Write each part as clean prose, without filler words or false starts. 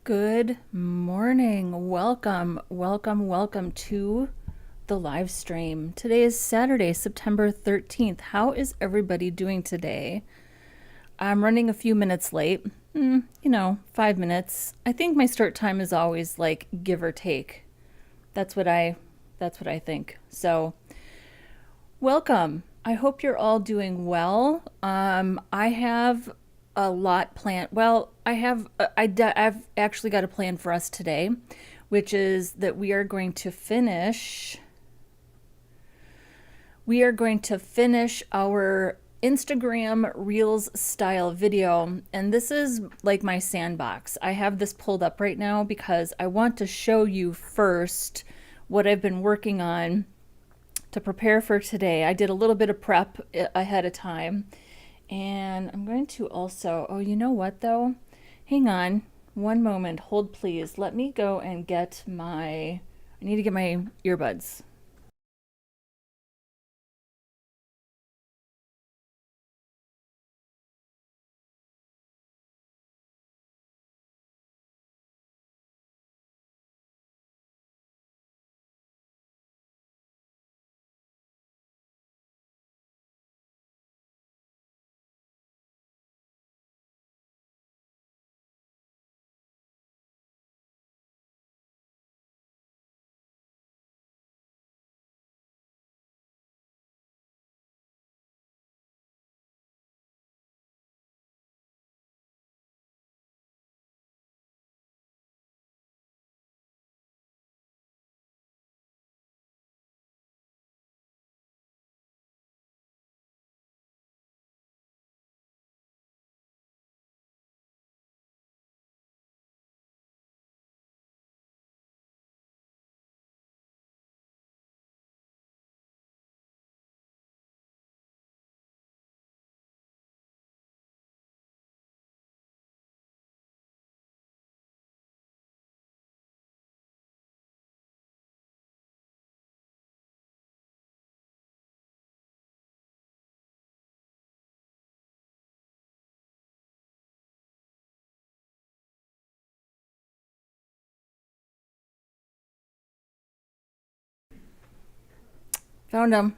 Good morning. Welcome to the live stream. Today is Saturday, September 13th. How is everybody doing today? I'm running a few minutes late. 5 minutes. I think my start time is always like give or take. That's what I think. So, welcome. I hope you're all doing well. I have a lot planned. Well, I've actually got a plan for us today, which is that we are going to finish our Instagram Reels style video. And this is like my sandbox. I have this pulled up right now because I want to show you first what I've been working on to prepare for today. I did a little bit of prep ahead of time. And I'm going to also, oh, you know what though? Hang on one moment. Hold please. Let me go and get I need to get my earbuds. Found them.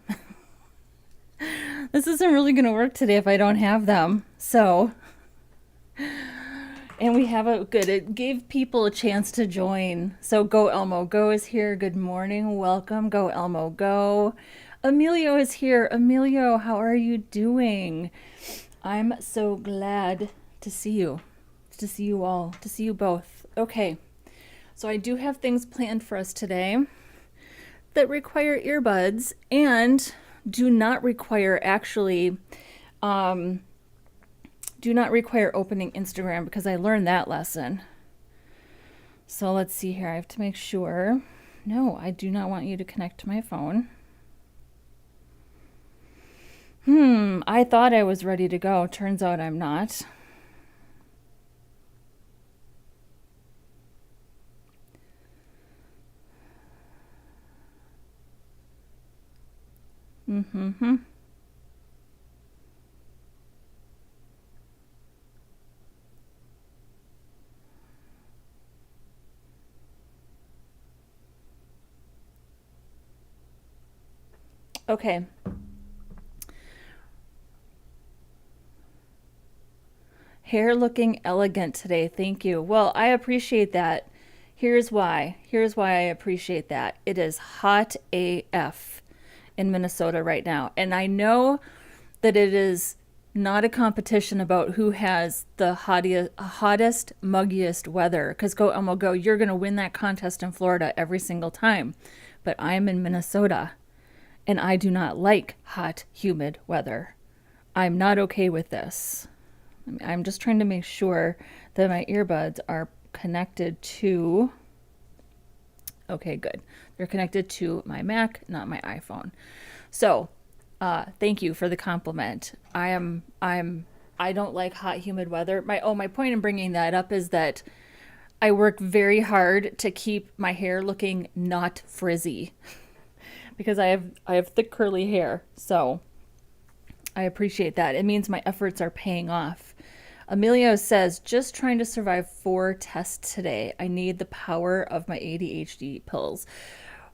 This isn't really going to work today if I don't have them. So, and we have it gave people a chance to join. So Go Elmo. Go is here. Good morning. Welcome. Go Elmo. Go. Emilio is here. Emilio, how are you doing? I'm so glad to see you. To see you all. To see you both. Okay. So I do have things planned for us today that require earbuds and do not require opening Instagram because I learned that lesson. So let's see here. I have to make sure. No, I do not want you to connect to my phone. I thought I was ready to go. Turns out I'm not. Okay. Hair looking elegant today. Thank you. Well, I appreciate that. Here's why. Here's why I appreciate that. It is hot AF in Minnesota right now. And I know that it is not a competition about who has the hottest, muggiest weather. Because Go Elmo Go, you're going to win that contest in Florida every single time. But I'm in Minnesota, and I do not like hot, humid weather. I'm not okay with this. I'm just trying to make sure that my earbuds are connected to. Okay, good. They're connected to my Mac, not my iPhone. So, thank you for the compliment. I don't like hot, humid weather. My point in bringing that up is that I work very hard to keep my hair looking not frizzy because I have thick curly hair. So I appreciate that. It means my efforts are paying off. Emilio says, just trying to survive 4 tests today. I need the power of my ADHD pills.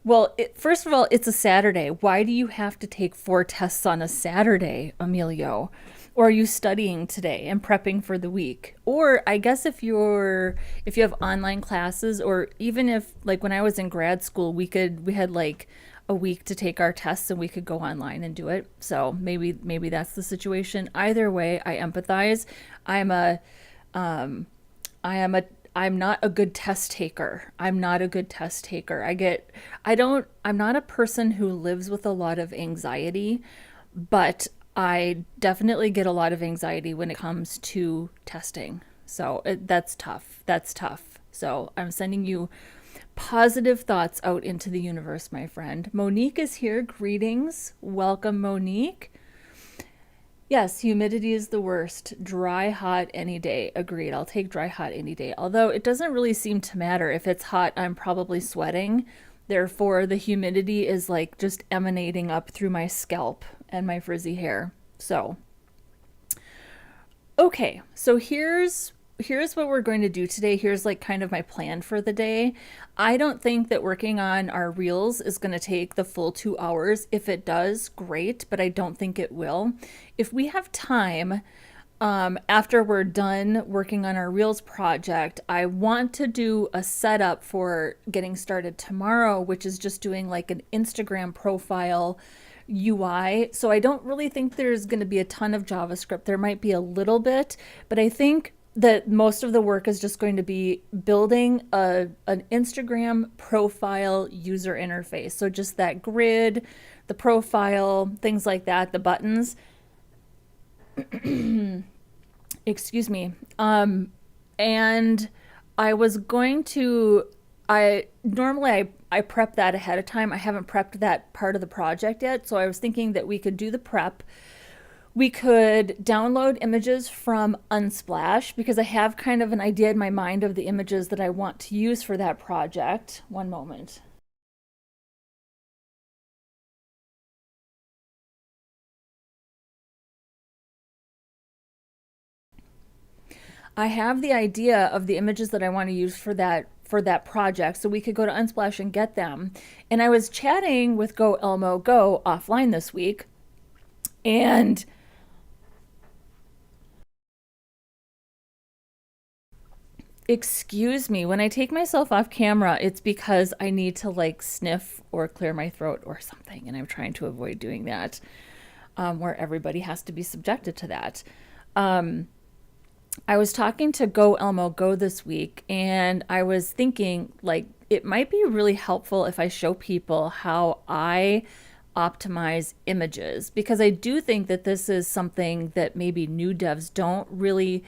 Well, first of all, it's a Saturday. Why do you have to take 4 tests on a Saturday, Emilio? Or are you studying today and prepping for the week? Or I guess if you have online classes, or even if, like, when I was in grad school, we had like a week to take our tests and we could go online and do it. So maybe that's the situation. Either way, I empathize. I'm a um I am a I'm not a good test taker. I'm not a good test taker. I'm not a person who lives with a lot of anxiety, but I definitely get a lot of anxiety when it comes to testing. So that's tough. That's tough. So I'm sending you positive thoughts out into the universe, my friend. Monique is here. Greetings. Welcome, Monique. Yes, humidity is the worst. Dry, hot, any day. Agreed. I'll take dry, hot any day. Although it doesn't really seem to matter. If it's hot, I'm probably sweating. Therefore, the humidity is like just emanating up through my scalp and my frizzy hair. So, okay. So here's what we're going to do today. Here's like kind of my plan for the day. I don't think that working on our reels is going to take the full 2 hours. If it does, great, but I don't think it will. If we have time, after we're done working on our reels project, I want to do a setup for getting started tomorrow, which is just doing like an Instagram profile UI. So I don't really think there's going to be a ton of JavaScript. There might be a little bit, but I think that most of the work is just going to be building an Instagram profile user interface. So just that grid, the profile, things like that, the buttons. Excuse me. And I was going to, I prep that ahead of time. I haven't prepped that part of the project yet. So I was thinking that we could do the prep. We could download images from Unsplash because I have kind of an idea in my mind of the images that I want to use for that project. One moment. I have the idea of the images that I want to use for that project, so we could go to Unsplash and get them. And I was chatting with Go Elmo Go offline this week, and excuse me, when I take myself off camera, it's because I need to like sniff or clear my throat or something, and I'm trying to avoid doing that, where everybody has to be subjected to that. Um, I was talking to Go Elmo Go this week, and I was thinking like it might be really helpful if I show people how I optimize images, because I do think that this is something that maybe new devs don't really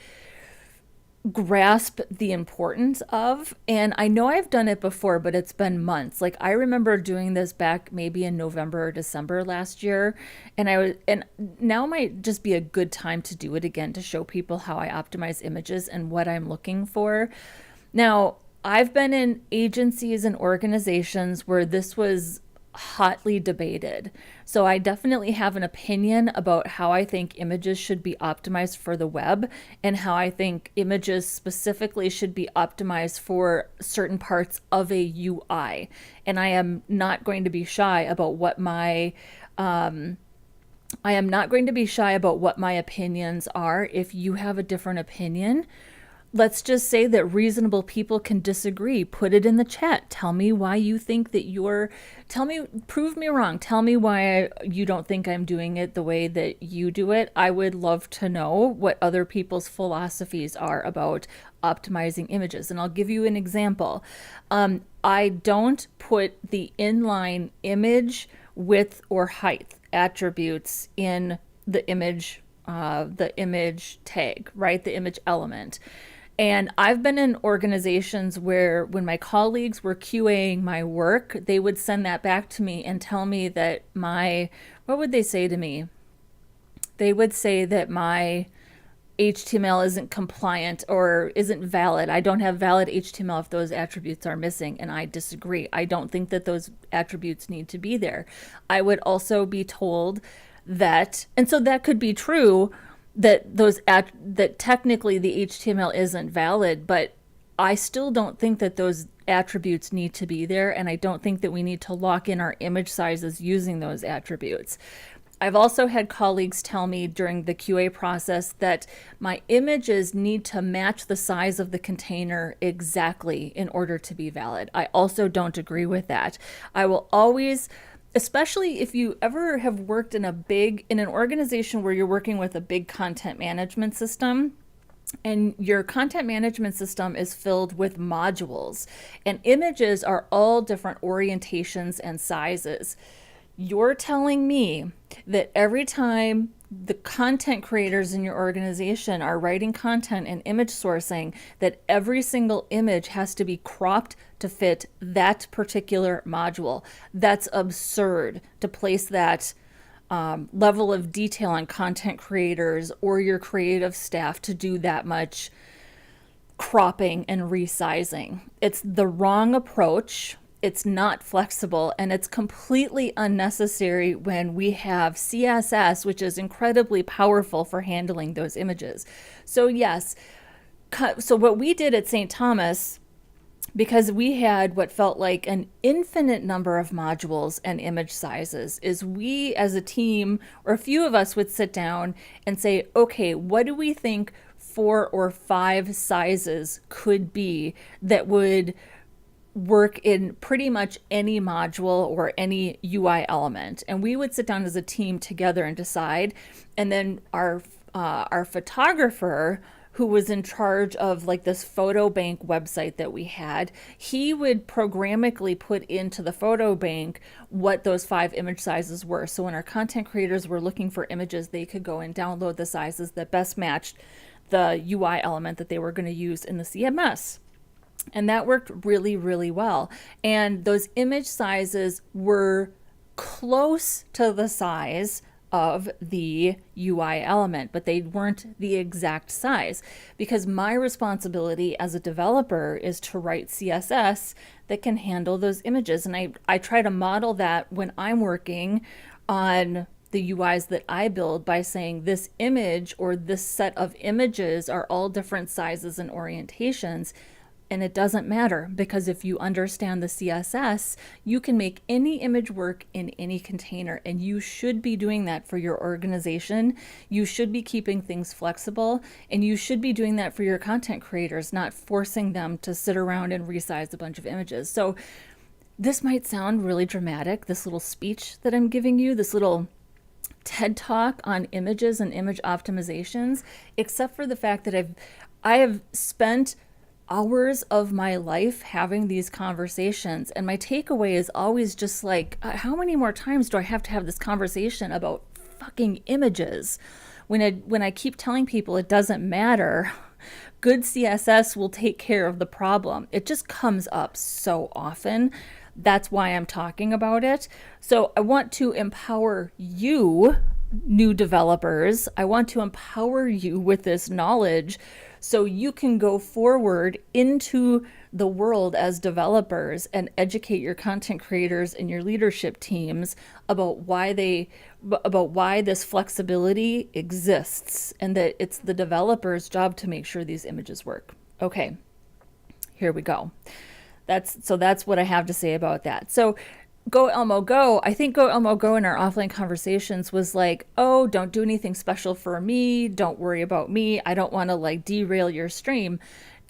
grasp the importance of. And I know I've done it before, but it's been months. Like I remember doing this back maybe in November or December last year, and now might just be a good time to do it again to show people how I optimize images and what I'm looking for. Now, I've been in agencies and organizations where this was hotly debated. So I definitely have an opinion about how I think images should be optimized for the web and how I think images specifically should be optimized for certain parts of a UI. And I am not going to be shy about what my I am not going to be shy about what my opinions are. If you have a different opinion, let's just say that reasonable people can disagree. Put it in the chat. Tell me why you think that prove me wrong. Tell me why you don't think I'm doing it the way that you do it. I would love to know what other people's philosophies are about optimizing images. And I'll give you an example. I don't put the inline image width or height attributes in the image tag, right? The image element. And I've been in organizations where when my colleagues were QAing my work, they would send that back to me and tell me that what would they say to me? They would say that my HTML isn't compliant or isn't valid. I don't have valid HTML if those attributes are missing, and I disagree. I don't think that those attributes need to be there. I would also be told that, and so that could be true, that technically the HTML isn't valid, but I still don't think that those attributes need to be there, and I don't think that we need to lock in our image sizes using those attributes. I've also had colleagues tell me during the QA process that my images need to match the size of the container exactly in order to be valid. I also don't agree with that. I will always, especially if you ever have worked in an organization where you're working with a big content management system, and your content management system is filled with modules, and images are all different orientations and sizes. You're telling me that every time the content creators in your organization are writing content and image sourcing, that every single image has to be cropped to fit that particular module? That's absurd to place that level of detail on content creators or your creative staff to do that much cropping and resizing. It's the wrong approach. It's not flexible, and it's completely unnecessary when we have CSS, which is incredibly powerful for handling those images. So yes, so what we did at St. Thomas, because we had what felt like an infinite number of modules and image sizes, is we as a team, or a few of us, would sit down and say, okay, what do we think 4 or 5 sizes could be that would work in pretty much any module or any UI element? And we would sit down as a team together and decide. And then our photographer, who was in charge of like this photo bank website that we had, he would programmatically put into the photo bank what those 5 image sizes were. So when our content creators were looking for images, they could go and download the sizes that best matched the UI element that they were going to use in the CMS. And that worked really, really well. And those image sizes were close to the size of the UI element, but they weren't the exact size, because my responsibility as a developer is to write CSS that can handle those images. And I try to model that when I'm working on the UIs that I build by saying this image or this set of images are all different sizes and orientations. And it doesn't matter, because if you understand the CSS, you can make any image work in any container, and you should be doing that for your organization. You should be keeping things flexible, and you should be doing that for your content creators, not forcing them to sit around and resize a bunch of images. So this might sound really dramatic, this little speech that I'm giving you, this little TED talk on images and image optimizations, except for the fact that I have spent hours of my life having these conversations, and my takeaway is always just like, how many more times do I have to have this conversation about fucking images? When I keep telling people it doesn't matter, good CSS will take care of the problem. It just comes up so often. That's why I'm talking about it. So I want to empower you, new developers. I want to empower you with this knowledge so you can go forward into the world as developers and educate your content creators and your leadership teams about why this flexibility exists, and that it's the developer's job to make sure these images work. Okay, here we go. That's what I have to say about that. So Go Elmo Go, I think Go Elmo Go in our offline conversations was like, oh, don't do anything special for me. Don't worry about me. I don't want to like derail your stream.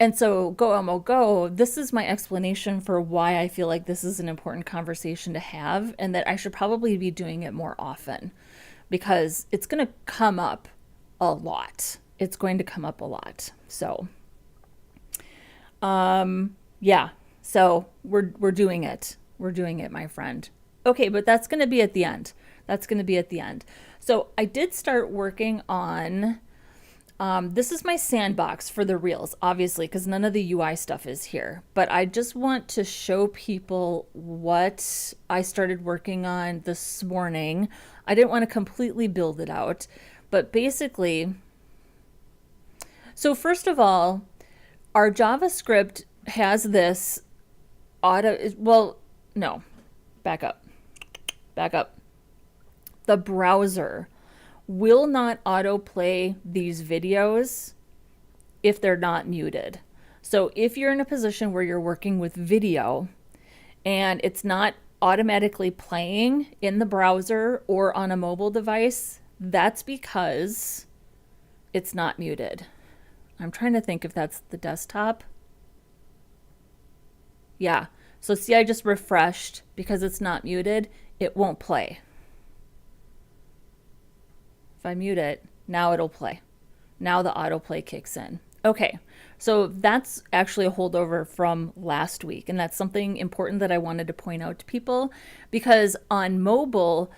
And so Go Elmo Go, this is my explanation for why I feel like this is an important conversation to have, and that I should probably be doing it more often, because it's going to come up a lot. It's going to come up a lot. So, yeah, so we're doing it. We're doing it, my friend. Okay, but that's going to be at the end. That's going to be at the end. So I did start working on, this is my sandbox for the reels, obviously, because none of the UI stuff is here. But I just want to show people what I started working on this morning. I didn't want to completely build it out, but basically, so first of all, our JavaScript has this back up. The browser will not autoplay these videos if they're not muted. So if you're in a position where you're working with video and it's not automatically playing in the browser or on a mobile device, that's because it's not muted. I'm trying to think if that's the desktop. Yeah. So see, I just refreshed because it's not muted. It won't play. If I mute it, now it'll play. Now the autoplay kicks in. Okay, so that's actually a holdover from last week, and that's something important that I wanted to point out to people, because on mobile,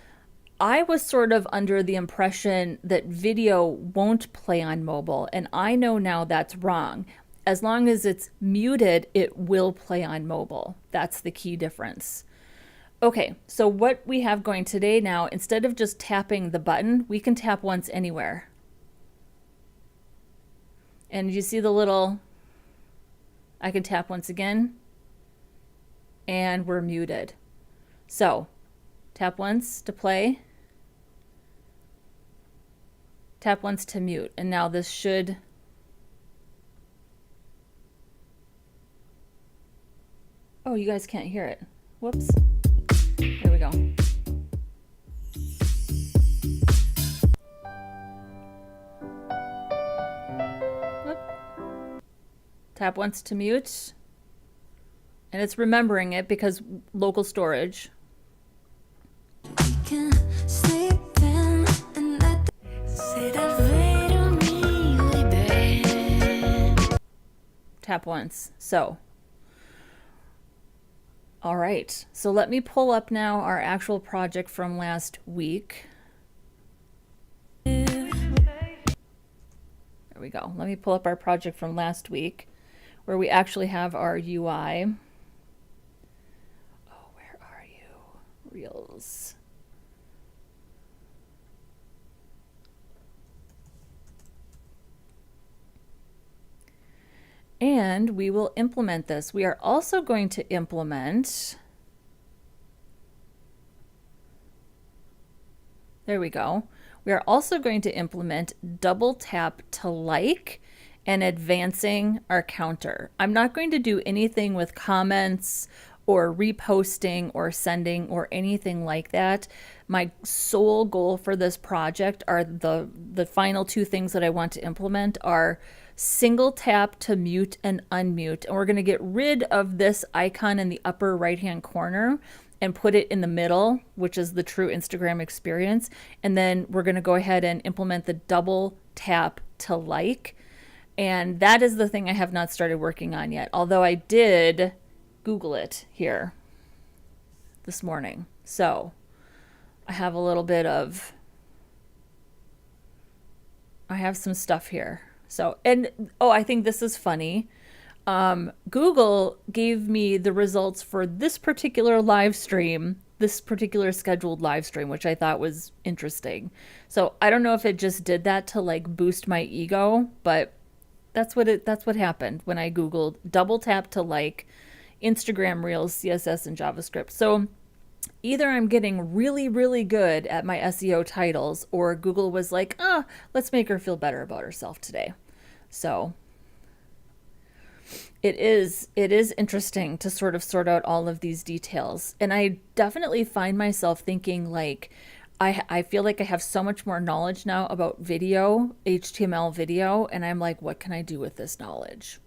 I was sort of under the impression that video won't play on mobile, and I know now that's wrong. As long as it's muted, it will play on mobile. That's the key difference. Okay, so what we have going today now, instead of just tapping the button, we can tap once anywhere. And you see the little, I can tap once again, and we're muted. So tap once to play, tap once to mute, and now this should, oh, you guys can't hear it. Whoops. There we go. Tap once to mute, and it's remembering it because local storage. Tap once. So, all right. So let me pull up now our actual project from last week. There we go. Let me pull up our project from last week, where we actually have our UI. Oh, where are you? Reels. And we will implement this. We are also going to implement, there we go. We are also going to implement double tap to like and advancing our counter. I'm not going to do anything with comments or reposting or sending or anything like that. My sole goal for this project are the final two things that I want to implement are single tap to mute and unmute. And we're going to get rid of this icon in the upper right hand corner and put it in the middle, which is the true Instagram experience. And then we're going to go ahead and implement the double tap to like. And that is the thing I have not started working on yet, although I did Google it here this morning. So I have a little bit of, I have some stuff here. So, and oh, I think this is funny. Google gave me the results for this particular live stream, this particular scheduled live stream, which I thought was interesting. So I don't know if it just did that to like boost my ego, but that's what happened when I Googled double tap to like Instagram Reels, CSS, and JavaScript. So either I'm getting really, really good at my SEO titles, or Google was like, let's make her feel better about herself today. So it is interesting to sort of sort out all of these details. And I definitely find myself thinking like, I feel like I have so much more knowledge now about video, HTML video, and I'm like, what can I do with this knowledge?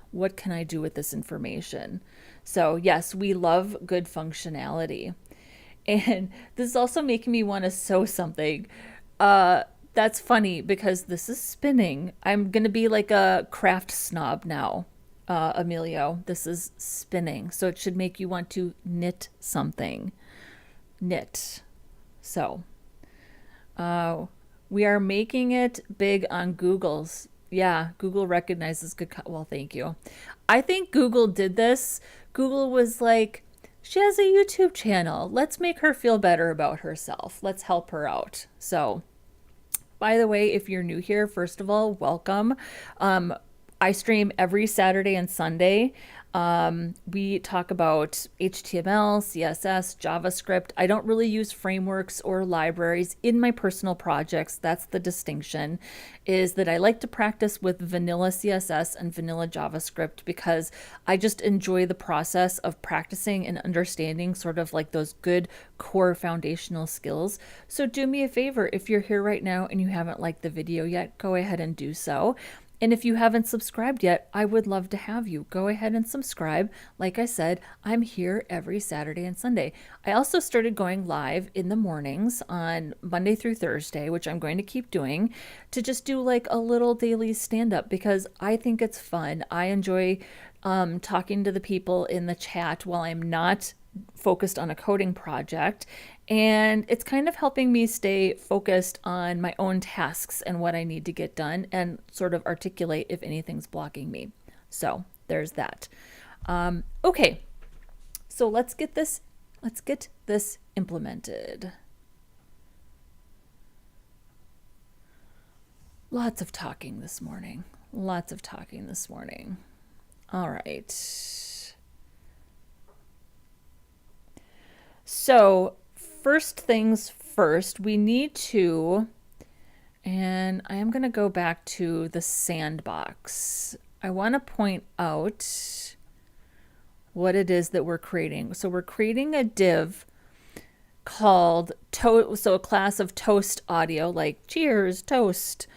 What can I do with this information? So yes, we love good functionality. And this is also making me want to sew something. That's funny because this is spinning. I'm going to be like a craft snob now, Emilio. This is spinning. So it should make you want to knit something. Knit. So we are making it big on Google's. Yeah, Google recognizes good. Well, thank you. I think Google did this. Google was like, she has a YouTube channel. Let's make her feel better about herself. Let's help her out. So, by the way, if you're new here, first of all, welcome. I stream every Saturday and Sunday. We talk about HTML, CSS, JavaScript. I don't really use frameworks or libraries in my personal projects. That's the distinction, is that I like to practice with vanilla CSS and vanilla JavaScript because I just enjoy the process of practicing and understanding sort of like those good core foundational skills. So do me a favor, if you're here right now and you haven't liked the video yet, go ahead and do so. And if you haven't subscribed yet, I would love to have you. Go ahead and subscribe. Like I said, I'm here every Saturday and Sunday. I also started going live in the mornings on Monday through Thursday, which I'm going to keep doing, to just do like a little daily stand-up because I think it's fun. I enjoy talking to the people in the chat while I'm not focused on a coding project, and it's kind of helping me stay focused on my own tasks and what I need to get done and sort of articulate if anything's blocking me. So there's that. Okay, so let's get this implemented. Lots of talking this morning. All right. So first things first, we need to, and I am going to go back to the sandbox. I want to point out what it is that we're creating. So we're creating a div called so a class of toast audio, like cheers, toast,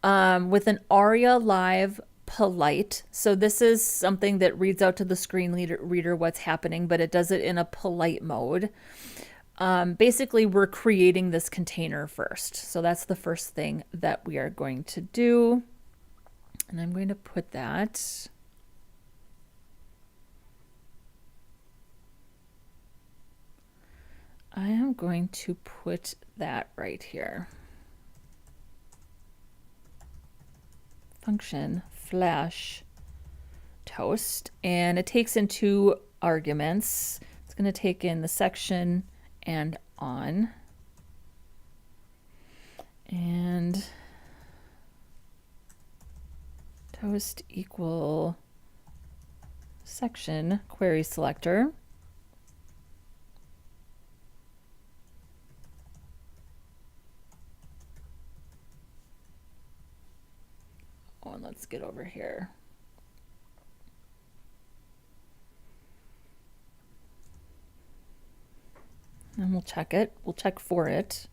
with an ARIA live polite. So this is something that reads out to the screen reader what's happening, but it does it in a polite mode. Basically, we're creating this container first. So that's the first thing that we are going to do. And I'm going to put that. I am going to put that right here. Function flash toast, and it takes in two arguments. It's going to take in the section and on, and toast equal section query selector. Oh, and let's get over here. And we'll check it. We'll check for it.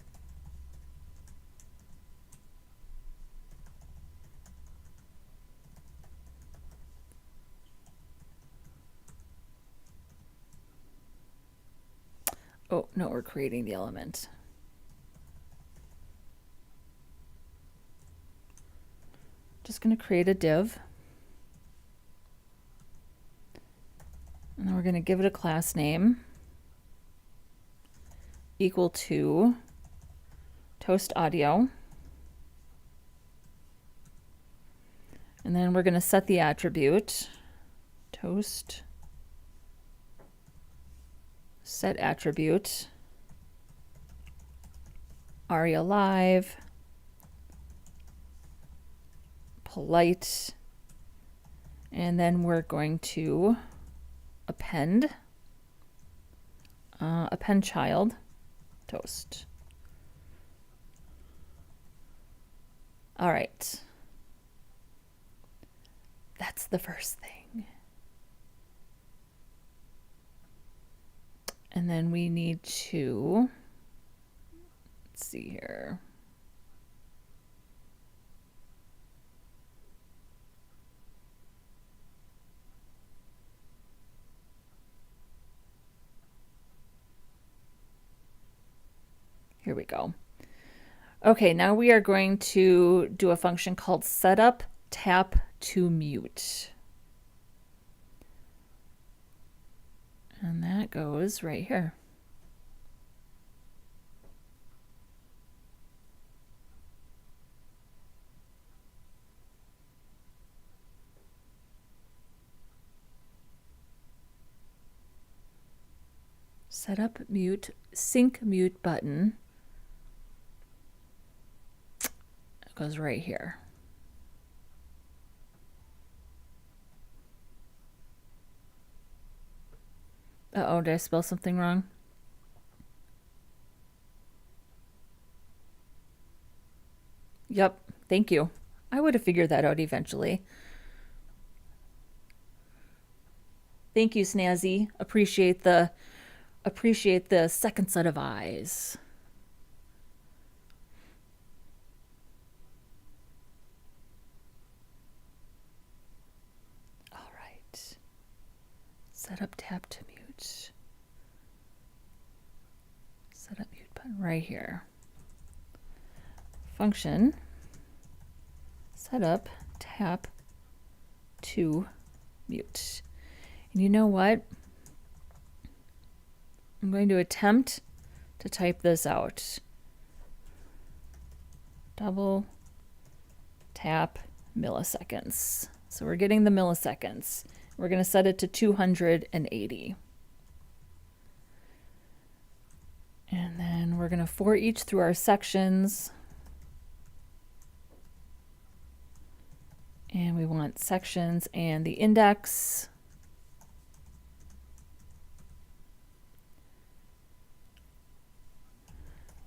Oh, no, we're creating the element. Just going to create a div. And then we're going to give it a class name equal to toast audio. And then we're going to set the attribute toast set attribute ARIA live polite, and then we're going to append child toast. All right, that's the first thing. And then we need to, let's see here. Here we go. Okay, now we are going to do a function called setup tap to mute. And that goes right here. Setup mute, sync mute button. It goes right here. Uh-oh, did I spell something wrong? Yep, thank you. I would have figured that out eventually. Thank you, Snazzy. Appreciate the second set of eyes. All right. Set up tab to mute. Set up mute button right here. Function set up tap to mute. And you know what? I'm going to attempt to type this out. Double tap milliseconds. So we're getting the milliseconds. We're going to set it to 280. And then we're going to for each through our sections. And we want sections and the index.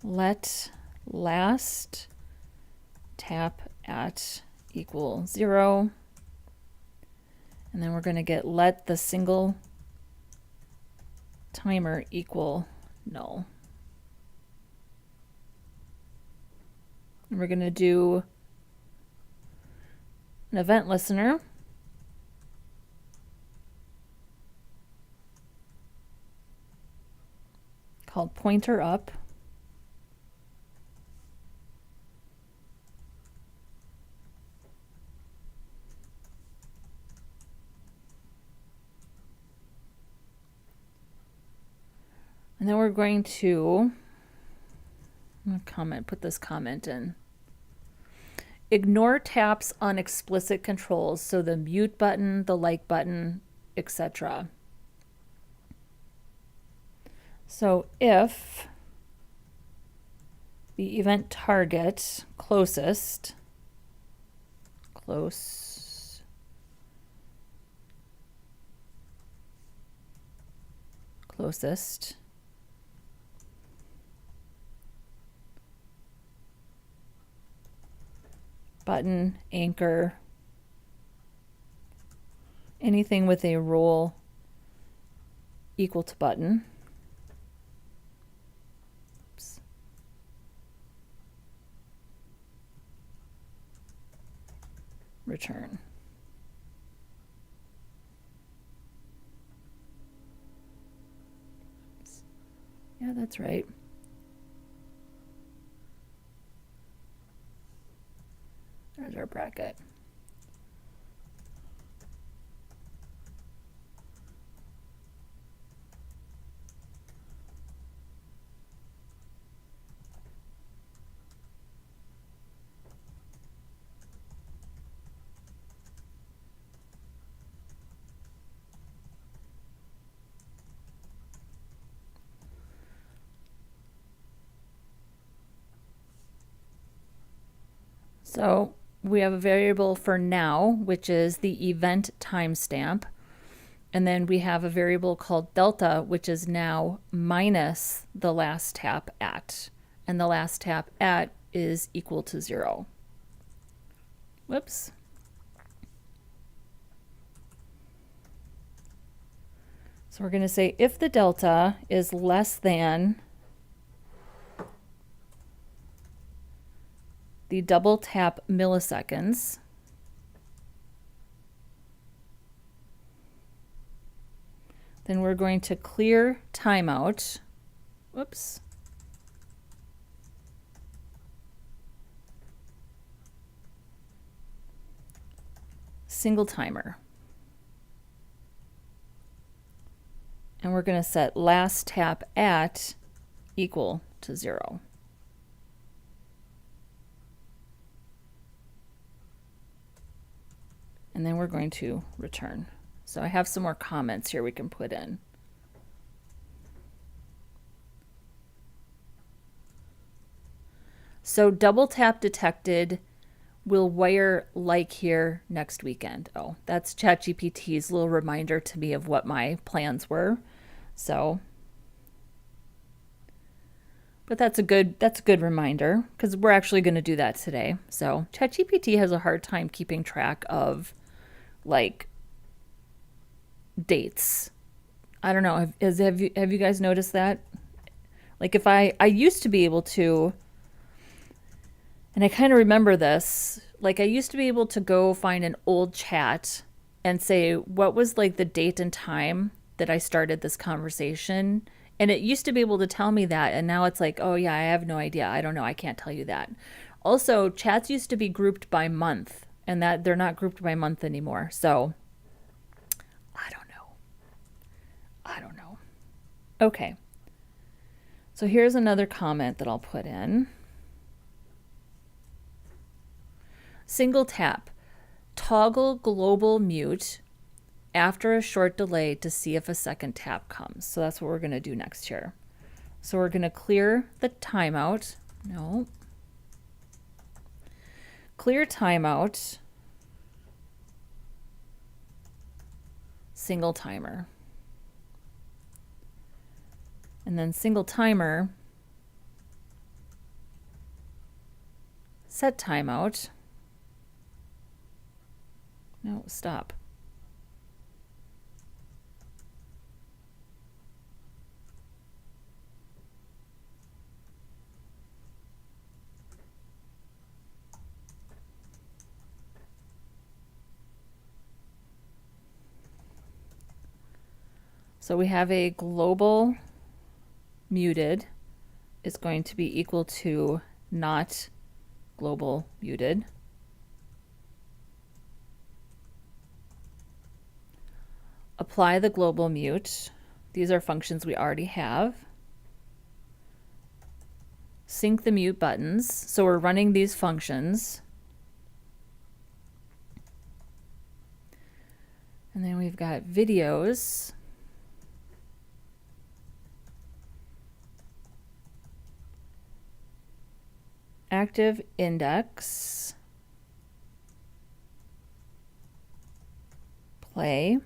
Let last tap at equal 0. And then we're going to get let the single timer equal null. And we're going to do an event listener. Called pointer up. And then we're going to put this comment in. Ignore taps on explicit controls, so the mute button, the like button, etc. So if the event target closest button, anchor, anything with a role equal to button. Oops. Return. Oops. Yeah, that's right. There's our bracket. So we have a variable for now, which is the event timestamp. And then we have a variable called delta, which is now minus the last tap at. And the last tap at is equal to 0. Whoops. So we're going to say if the delta is less than the double tap milliseconds, then we're going to clear timeout. Whoops. Single timer. And we're going to set last tap at equal to 0. And then we're going to return. So I have some more comments here we can put in. So double tap detected will wire like here next weekend. Oh, that's ChatGPT's little reminder to me of what my plans were. So, but that's a good reminder because we're actually going to do that today. So ChatGPT has a hard time keeping track of like dates. I don't know. Have you guys noticed that? Like if I used to be able to, and I kind of remember this, like I used to be able to go find an old chat and say what was like the date and time that I started this conversation. And it used to be able to tell me that, and now it's like, oh yeah, I have no idea. I don't know. I can't tell you that. Also, chats used to be grouped by month, and that they're not grouped by month anymore. So I don't know. I don't know. Okay. So here's another comment that I'll put in. Single tap. Toggle global mute after a short delay to see if a second tap comes. So that's what we're going to do next here. So we're going to clear the timeout. No. Clear timeout. Single timer. And then single timer. Set timeout. No, stop. So we have a global muted is going to be equal to not global muted. Apply the global mute. These are functions we already have. Sync the mute buttons. So we're running these functions. And then we've got videos. Active index. Play.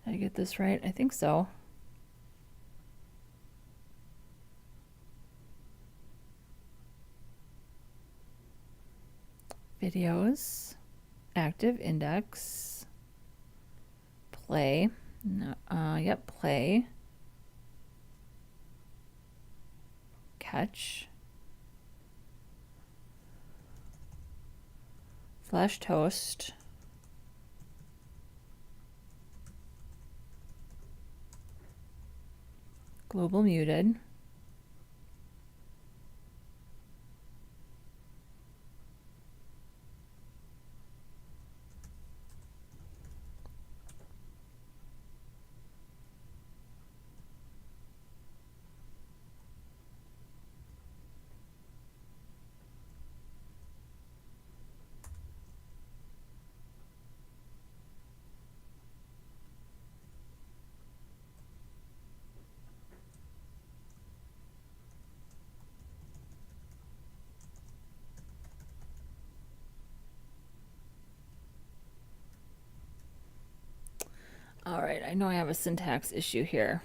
Did I get this right? I think so. Videos, active index, play. No, yep, play. Catch. Flash toast. Global muted. All right, I know I have a syntax issue here.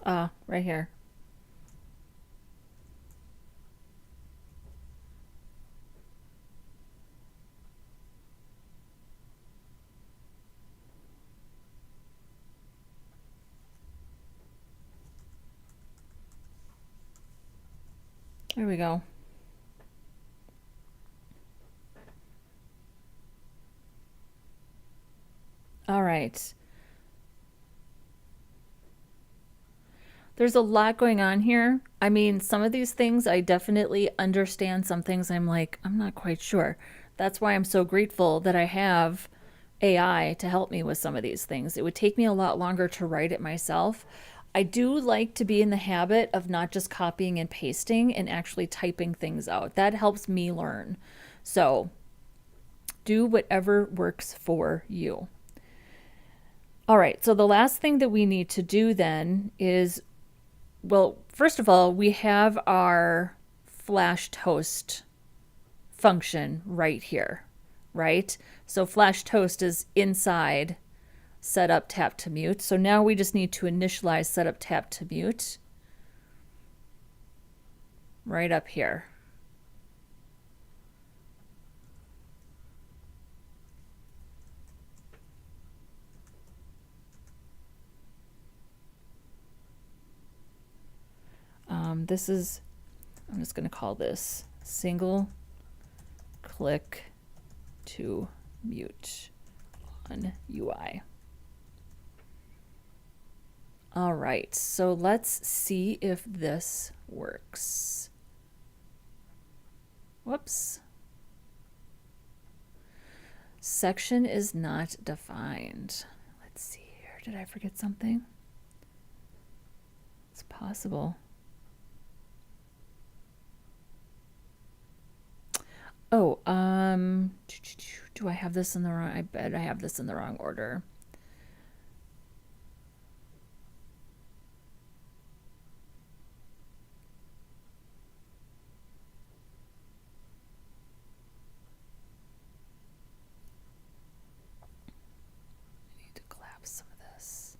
Right here. There we go. All right. There's a lot going on here. I mean, some of these things I definitely understand. Some things I'm like, I'm not quite sure. That's why I'm so grateful that I have AI to help me with some of these things. It would take me a lot longer to write it myself. I do like to be in the habit of not just copying and pasting and actually typing things out. That helps me learn. So do whatever works for you. All right, so the last thing that we need to do then is, well, first of all, we have our flash toast function right here, right? So flash toast is inside setup tap to mute. So now we just need to initialize setup tap to mute right up here. This is, I'm just going to call this single click to mute on UI. All right, so let's see if this works. Whoops. Section is not defined. Let's see here. Did I forget something? It's possible. Oh, do I have this in the wrong? I bet I have this in the wrong order. I need to collapse some of this.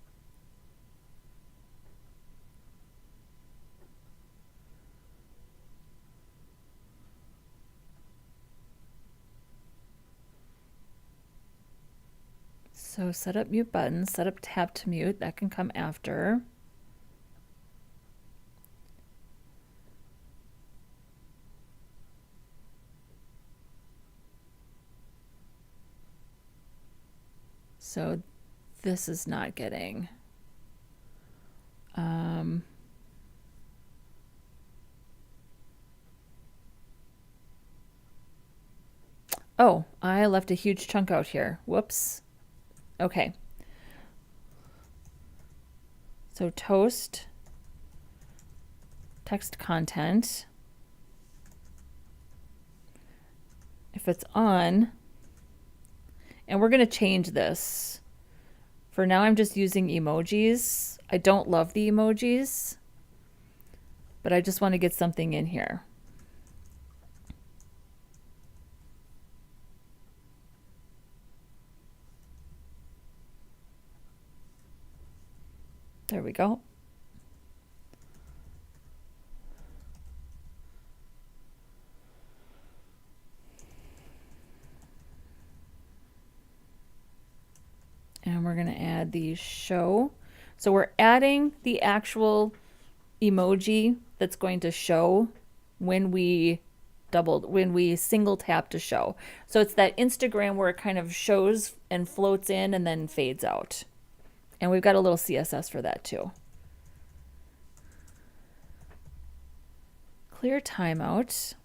So set up mute button, set up tap to mute, that can come after. So this is not getting, oh, I left a huge chunk out here. Whoops. Okay. So toast text content. If it's on, and we're going to change this. For now, I'm just using emojis. I don't love the emojis, but I just want to get something in here. There we go. And we're going to add the show. So we're adding the actual emoji that's going to show when we single tap to show. So it's that Instagram where it kind of shows and floats in and then fades out. And we've got a little CSS for that too. Clear timeout.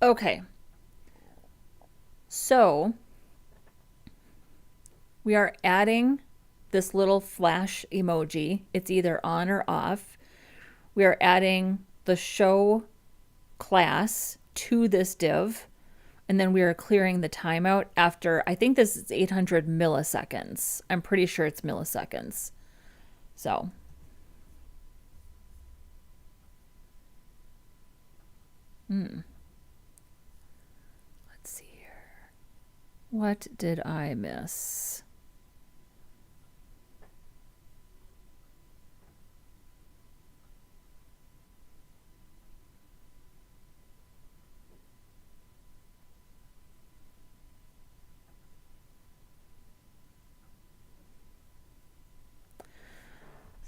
Okay. So we are adding this little flash emoji. It's either on or off. We are adding the show class to this div, and then we are clearing the timeout after, I think this is 800 milliseconds. I'm pretty sure it's milliseconds. So let's see here. What did I miss?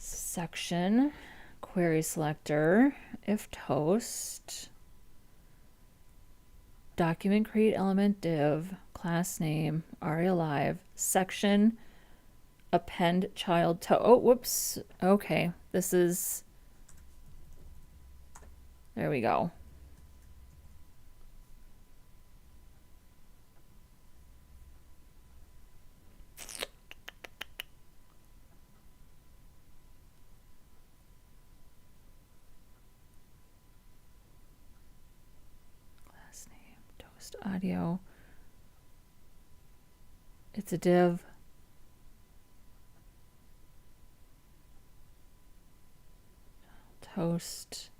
Section, query selector, if toast, document create element div, class name, aria live, section, append child to, oh, whoops. Okay, this is, there we go. Class name, toast audio. It's a div. Toast.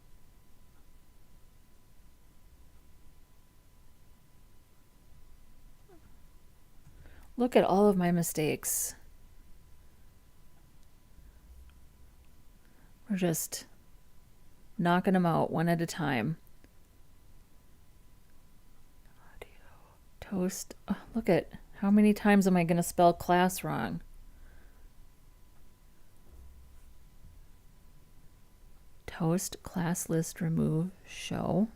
Look at all of my mistakes. We're just knocking them out one at a time. Audio. Toast. Oh, look at how many times am I going to spell class wrong? Toast, class list, remove, show.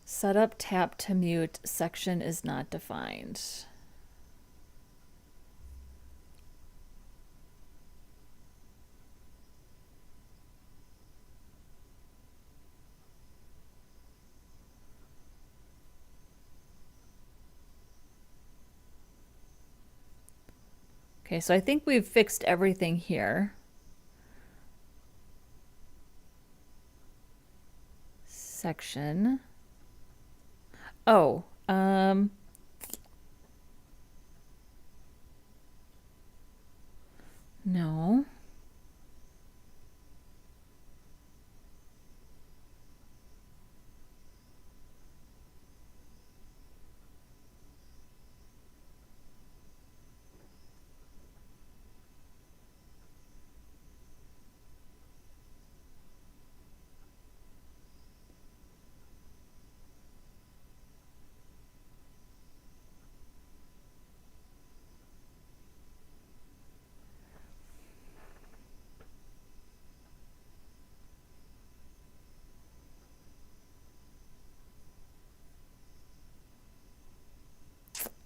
Setup tap to mute section is not defined. Okay, so I think we've fixed everything here. Section. Oh, no.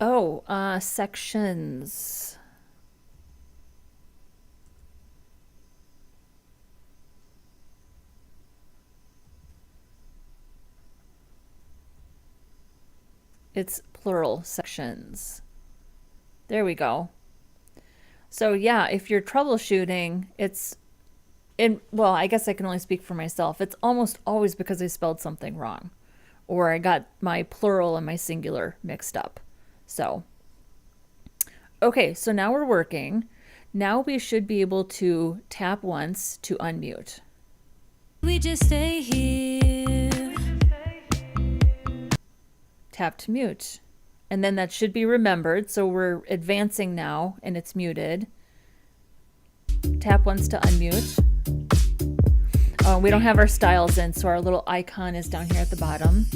Oh, sections. It's plural sections. There we go. So yeah, if you're troubleshooting, well, I guess I can only speak for myself. It's almost always because I spelled something wrong, or I got my plural and my singular mixed up. So, okay, so now we're working. Now we should be able to tap once to unmute. We just stay here. Tap to mute. And then that should be remembered. So we're advancing now and it's muted. Tap once to unmute. Oh, we don't have our styles in, so our little icon is down here at the bottom.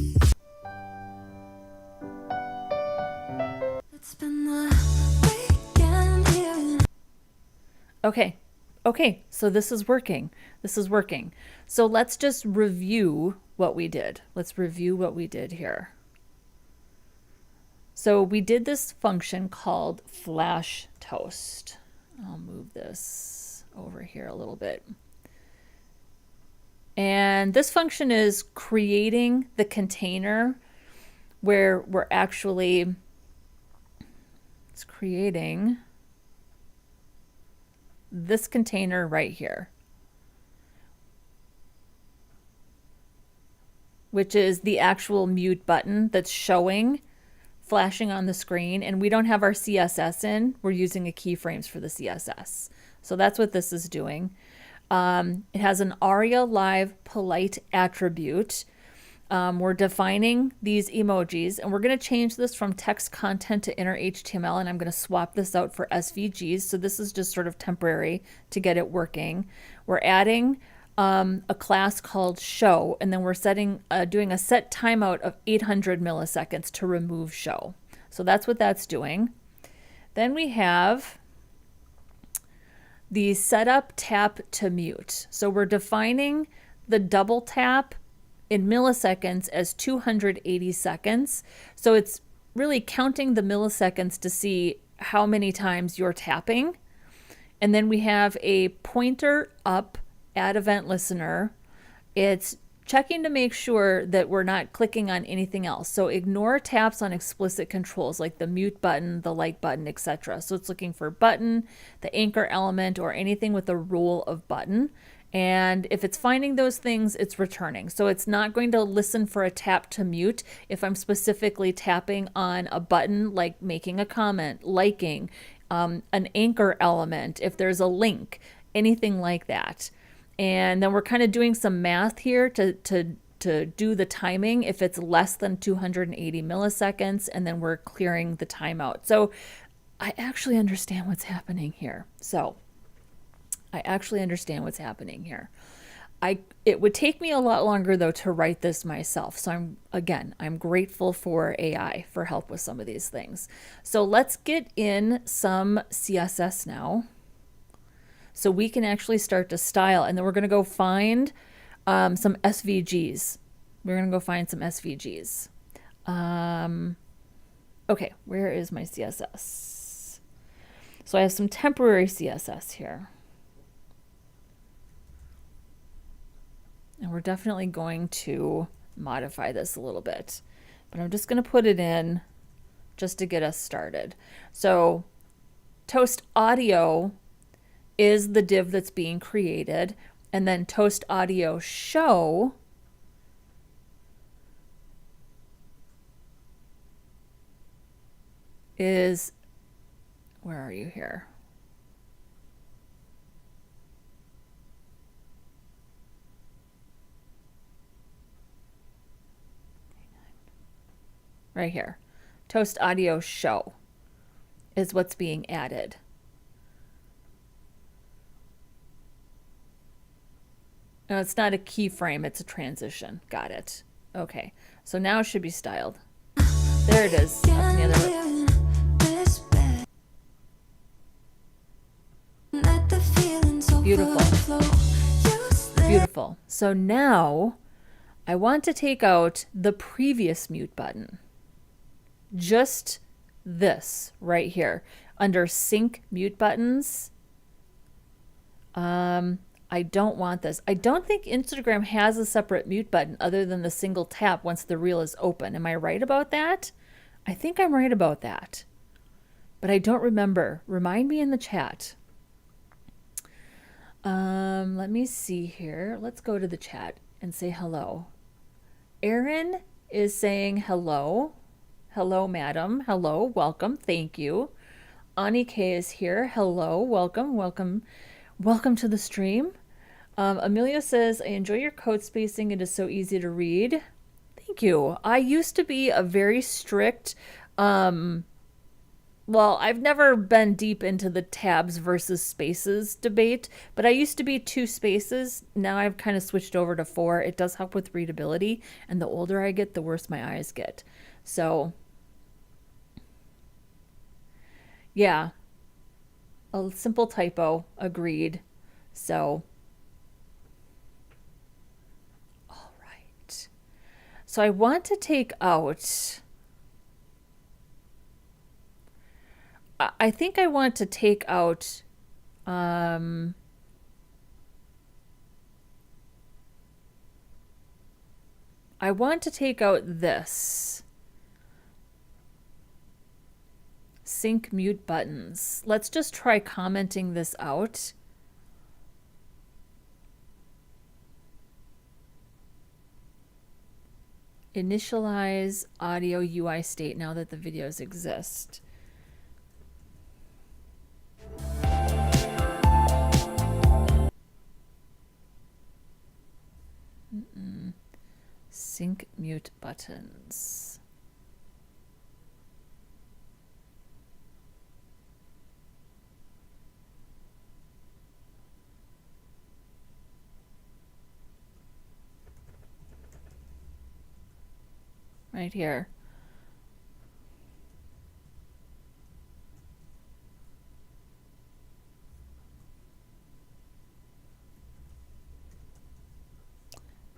Okay, so this is working. This is working. So let's just review what we did. Let's review what we did here. So we did this function called flash toast. I'll move this over here a little bit. And this function is creating the container where we're actually, it's creating this container right here, which is the actual mute button that's showing, flashing on the screen. And we don't have our CSS in. We're using a keyframes for the CSS. So that's what this is doing. It has an ARIA live polite attribute. We're defining these emojis, and we're going to change this from text content to inner HTML, and I'm going to swap this out for SVGs. So this is just sort of temporary to get it working. We're adding a class called show, and then we're doing a set timeout of 800 milliseconds to remove show. So that's what that's doing. Then we have the setup tap to mute. So we're defining the double tap in milliseconds as 280 seconds. So it's really counting the milliseconds to see how many times you're tapping. And then we have a pointer up add event listener. It's checking to make sure that we're not clicking on anything else. So ignore taps on explicit controls like the mute button, the like button, etc. So it's looking for button, the anchor element, or anything with a rule of button. And if it's finding those things, it's returning. So it's not going to listen for a tap to mute if I'm specifically tapping on a button like making a comment, liking, an anchor element, if there's a link, anything like that. And then we're kind of doing some math here to do the timing if it's less than 280 milliseconds, and then we're clearing the timeout. So I actually understand what's happening here. It would take me a lot longer though to write this myself. So I'm grateful for AI for help with some of these things. So let's get in some CSS now, so we can actually start to style, and then we're going to go find some SVGs. Okay, where is my CSS? So I have some temporary CSS here. And we're definitely going to modify this a little bit, but I'm just going to put it in just to get us started. So Toast Audio is the div that's being created, and then Toast Audio Show is, where are you here? Right here. Toast Audio Show is what's being added. No, it's not a keyframe, it's a transition. Got it. Okay, so now it should be styled. There it is. Up in the other. Beautiful. Beautiful. So now I want to take out the previous mute button. Just this right here under sync mute buttons. I don't want this. I don't think Instagram has a separate mute button other than the single tap once the reel is open. Am I right about that? I think I'm right about that, but I don't remember. Remind me in the chat. Let me see here. Let's go to the chat and say hello. Erin is saying hello. Hello, madam. Hello, welcome. Thank you. Ani K is here. Hello, welcome, welcome. Welcome to the stream. Amelia says, I enjoy your code spacing. It is so easy to read. Thank you. I used to be a very strict, well, I've never been deep into the tabs versus spaces debate, but I used to be 2 spaces. Now I've kind of switched over to 4. It does help with readability, and the older I get, the worse my eyes get. So, yeah, a simple typo, agreed. So, all right. So I want to take out I think I want to take out I want to take out this sync mute buttons. Let's just try commenting this out. Initialize audio UI state now that the videos exist. Sync mute buttons. Right here.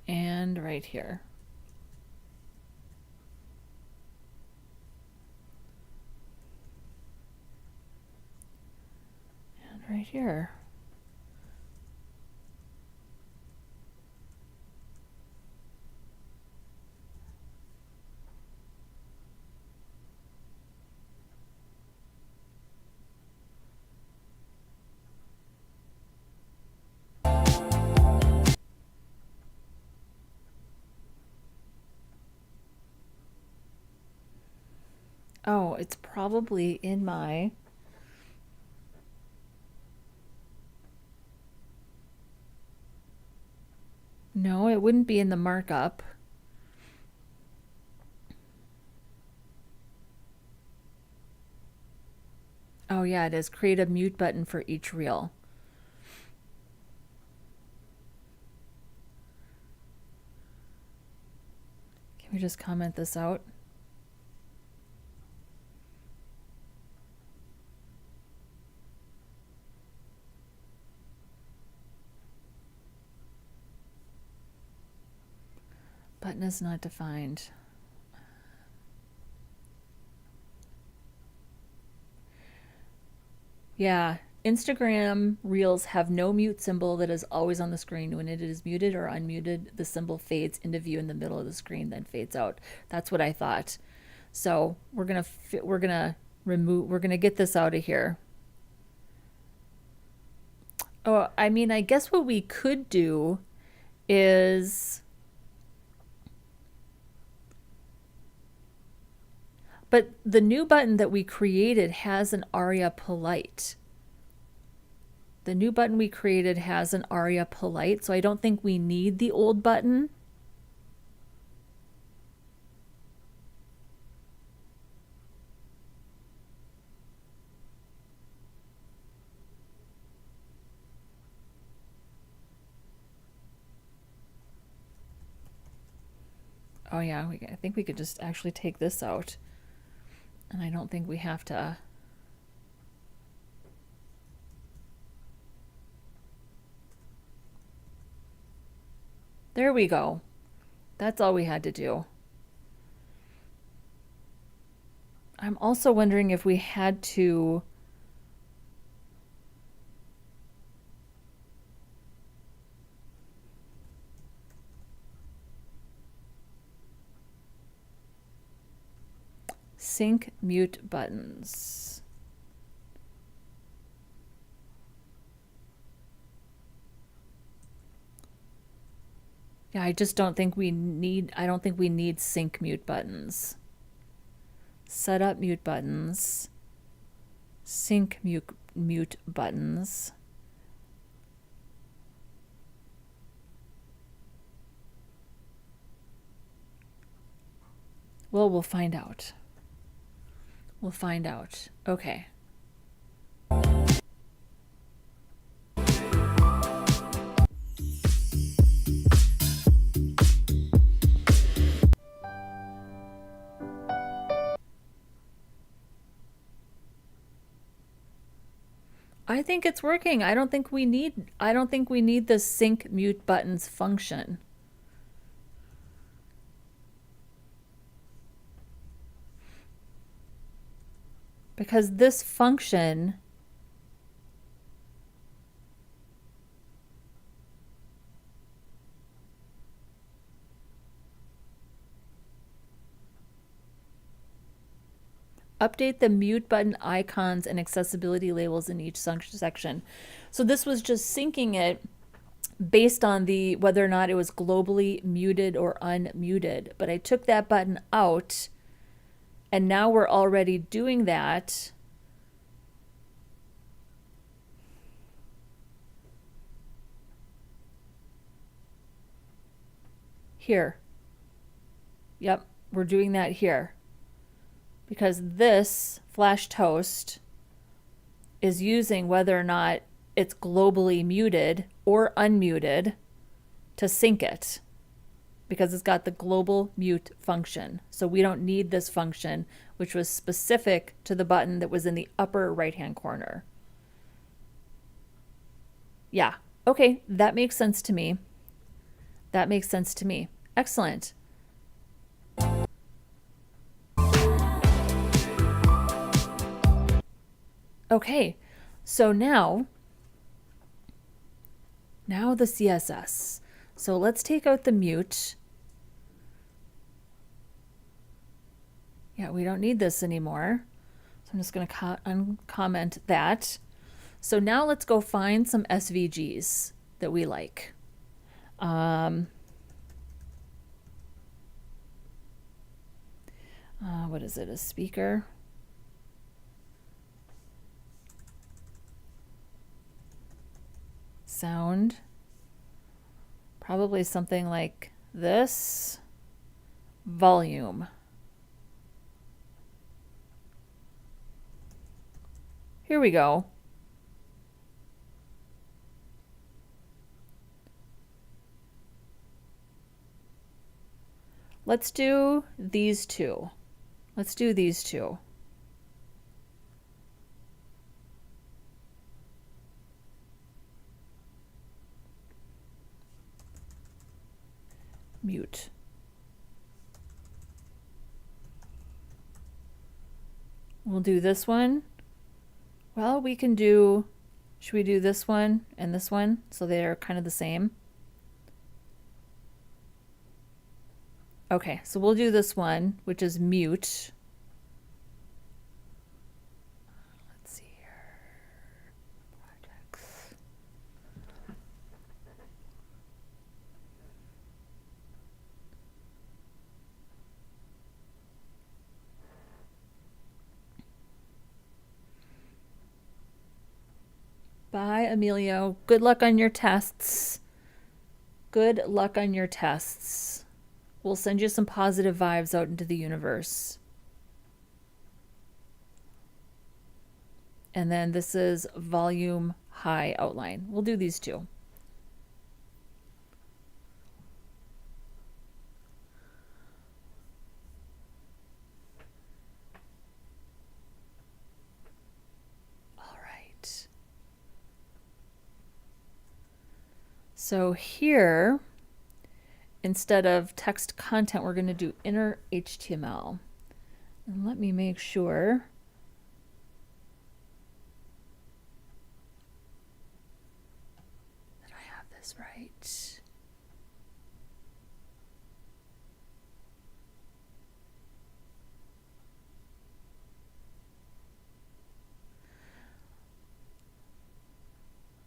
And right here. And right here. Oh, it's probably in my... No, it wouldn't be in the markup. Oh yeah, it is. Create a mute button for each reel. Can we just comment this out? Button is not defined. Yeah, Instagram Reels have no mute symbol that is always on the screen. When it is muted or unmuted, the symbol fades into view in the middle of the screen, then fades out. That's what I thought. So we're gonna get this out of here. Oh, I mean, I guess what we could do is... But the new button that we created has an aria polite. The new button we created has an aria polite, so I don't think we need the old button. Oh yeah, I think we could just actually take this out. And I don't think we have to... There we go. That's all we had to do. I'm also wondering if we had to... sync mute buttons. Yeah, I just don't think we need, I don't think we need sync mute buttons. Set up mute buttons. Sync mute buttons. Well, we'll find out. We'll find out. Okay. I think it's working. I don't think we need the sync mute buttons function. because this function update the mute button icons and accessibility labels in each section. So this was just syncing it based on the whether or not it was globally muted or unmuted. But I took that button out, and now we're already doing that. Here. Yep, we're doing that here. Because this flash toast is using whether or not it's globally muted or unmuted to sync it, because it's got the global mute function. So we don't need this function, which was specific to the button that was in the upper right-hand corner. Yeah, okay, that makes sense to me. That makes sense to me. Excellent. Okay, so now the CSS. So let's take out the mute. Yeah, we don't need this anymore. So I'm just going to uncomment that. So now let's go find some SVGs that we like. What is it? A speaker? Sound. Probably something like this. Volume. Here we go. Let's do these two. Let's do these two. Mute. We'll do this one. Well, we can do, should we do this one and this one so they're kind of the same? Okay, so we'll do this one, which is mute. Let's see here. Projects. Bye, Emilio. Good luck on your tests. Good luck on your tests. We'll send you some positive vibes out into the universe. And then this is volume high outline. We'll do these two. All right. So here, instead of text content, we're going to do inner HTML. And let me make sure. That I have this right.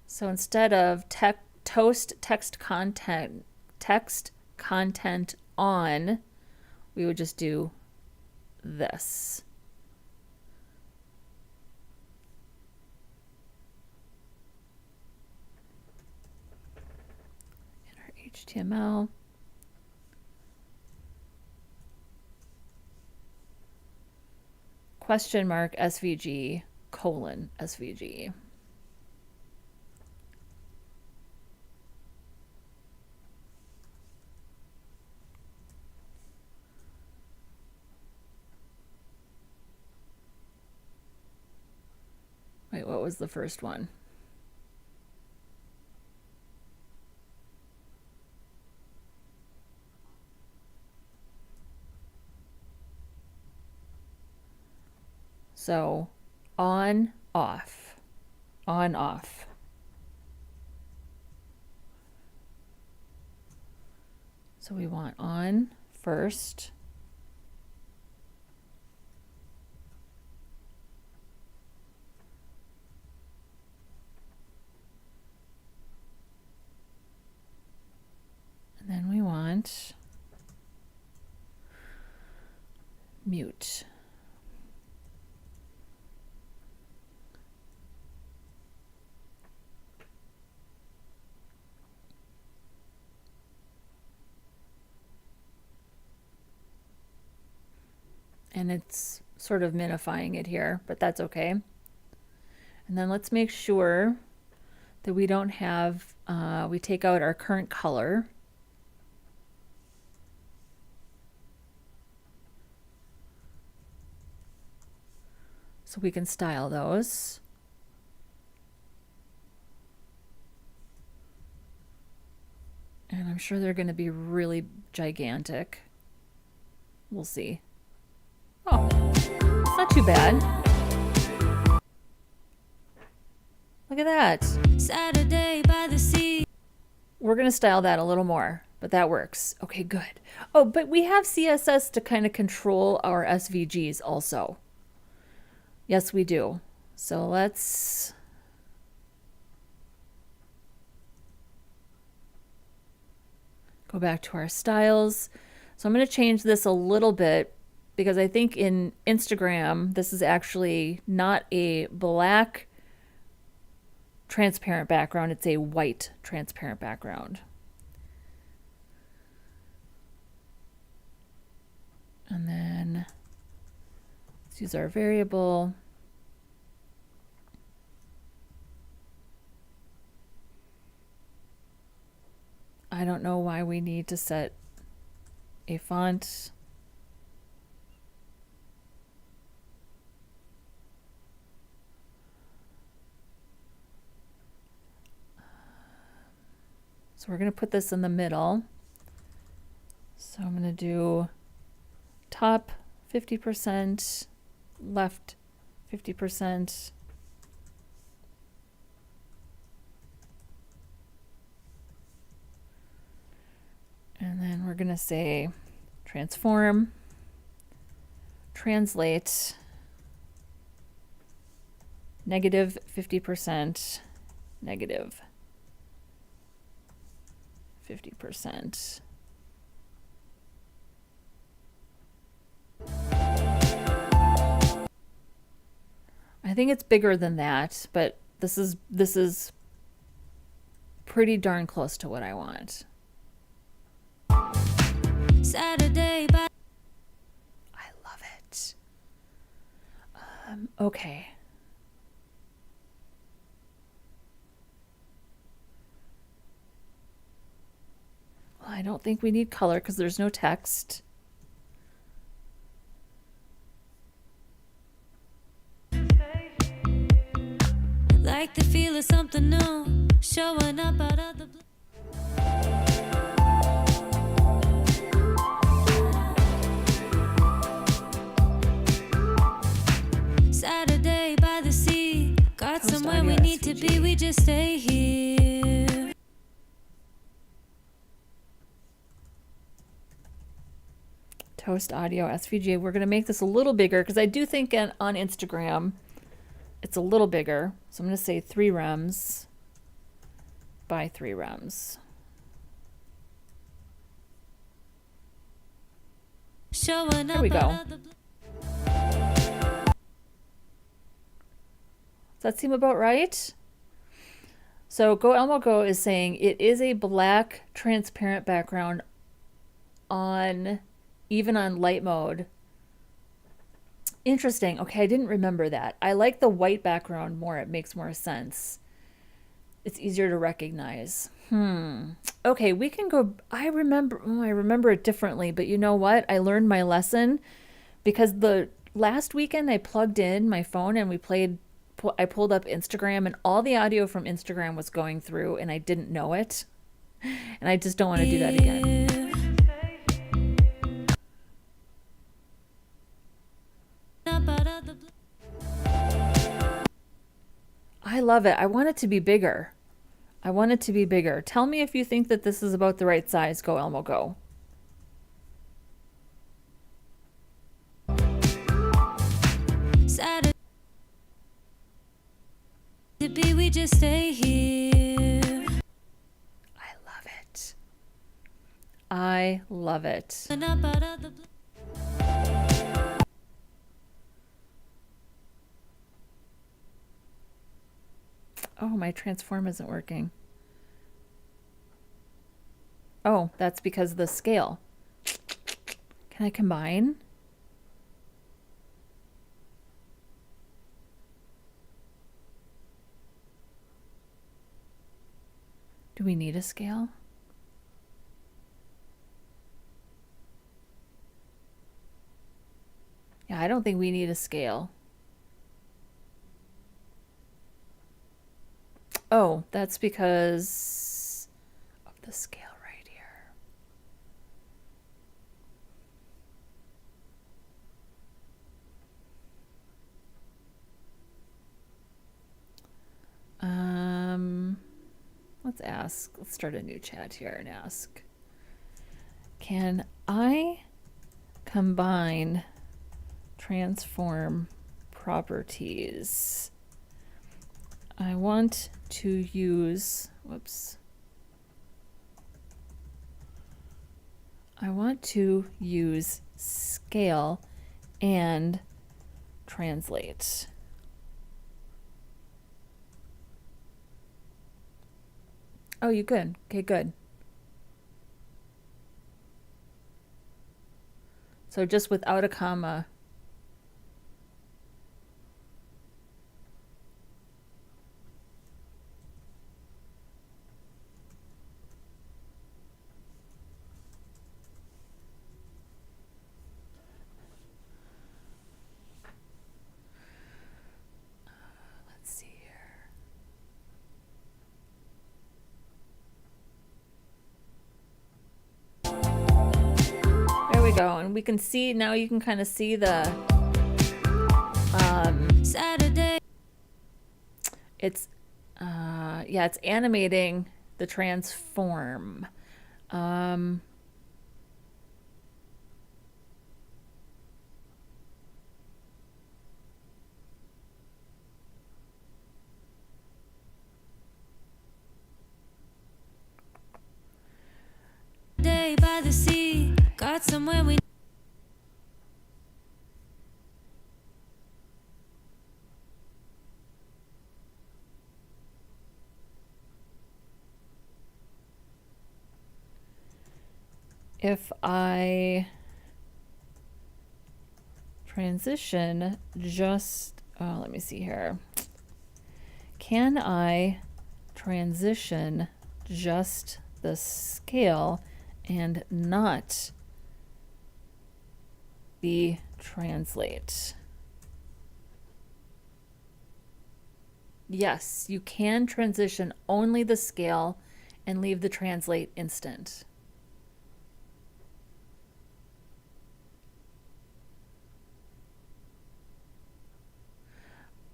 So instead of toast text content on, we would just do this. In our HTML. Question mark SVG colon SVG. Wait, what was the first one? So on, off, on, off. So we want on first. And then we want mute. And it's sort of minifying it here, but that's okay. And then let's make sure that we don't have, we take out our current color. So we can style those. And I'm sure they're going to be really gigantic. We'll see. Oh, it's not too bad. Look at that. Saturday by the sea. We're going to style that a little more, but that works. Okay, good. Oh, but we have CSS to kind of control our SVGs also. Yes, we do. So let's go back to our styles. So I'm going to change this a little bit because I think in Instagram, this is actually not a black transparent background, it's a white transparent background. And then let's use our variable. I don't know why we need to set a font. So we're going to put this in the middle. So I'm going to do top 50%, left 50%. And then we're going to say transform, translate, negative 50%, negative 50%. I think it's bigger than that, but this is pretty darn close to what I want. Saturday, but I love it. Okay. Well, I don't think we need color because there's no text. Like the feel of something new showing up out of the blue. Saturday by the sea, got Post somewhere we need SVG. To be, we just stay here. Toast audio SVG. We're going to make this a little bigger because I do think on Instagram it's a little bigger. So I'm going to say 3 rems by 3 rems. There we go. Does that seem about right? So Go Elmo Go is saying it is a black transparent background on even on light mode. Interesting. Okay, I didn't remember that. I like the white background more. It makes more sense. It's easier to recognize. Okay, we can go. I remember it differently, but you know what? I learned my lesson because the last weekend I plugged in my phone and I pulled up Instagram and all the audio from Instagram was going through and I didn't know it. And I just don't want to do that again. love it. I want it to be bigger. I want it to be bigger. Tell me if you think that this is about the right size. Go, Elmo, go. Saturday to be, we just stay here. I love it. I love it. And up out of the Oh, my transform isn't working. Oh, that's because of the scale. Can I combine? Do we need a scale? Yeah, I don't think we need a scale. Oh, that's because of the scale right here. Let's ask. Let's start a new chat here and ask. Can I combine transform properties? I want to use, I want to use scale and translate. Oh, you good? Okay, good. So just without a comma. Let's see here. There we go. And we can see, now you can kind of see the, Saturday. yeah, it's animating the transform. Day by the sea. Got somewhere we. If I transition just, oh, let me see here. Can I transition just the scale and not the translate? Yes, you can transition only the scale and leave the translate instant.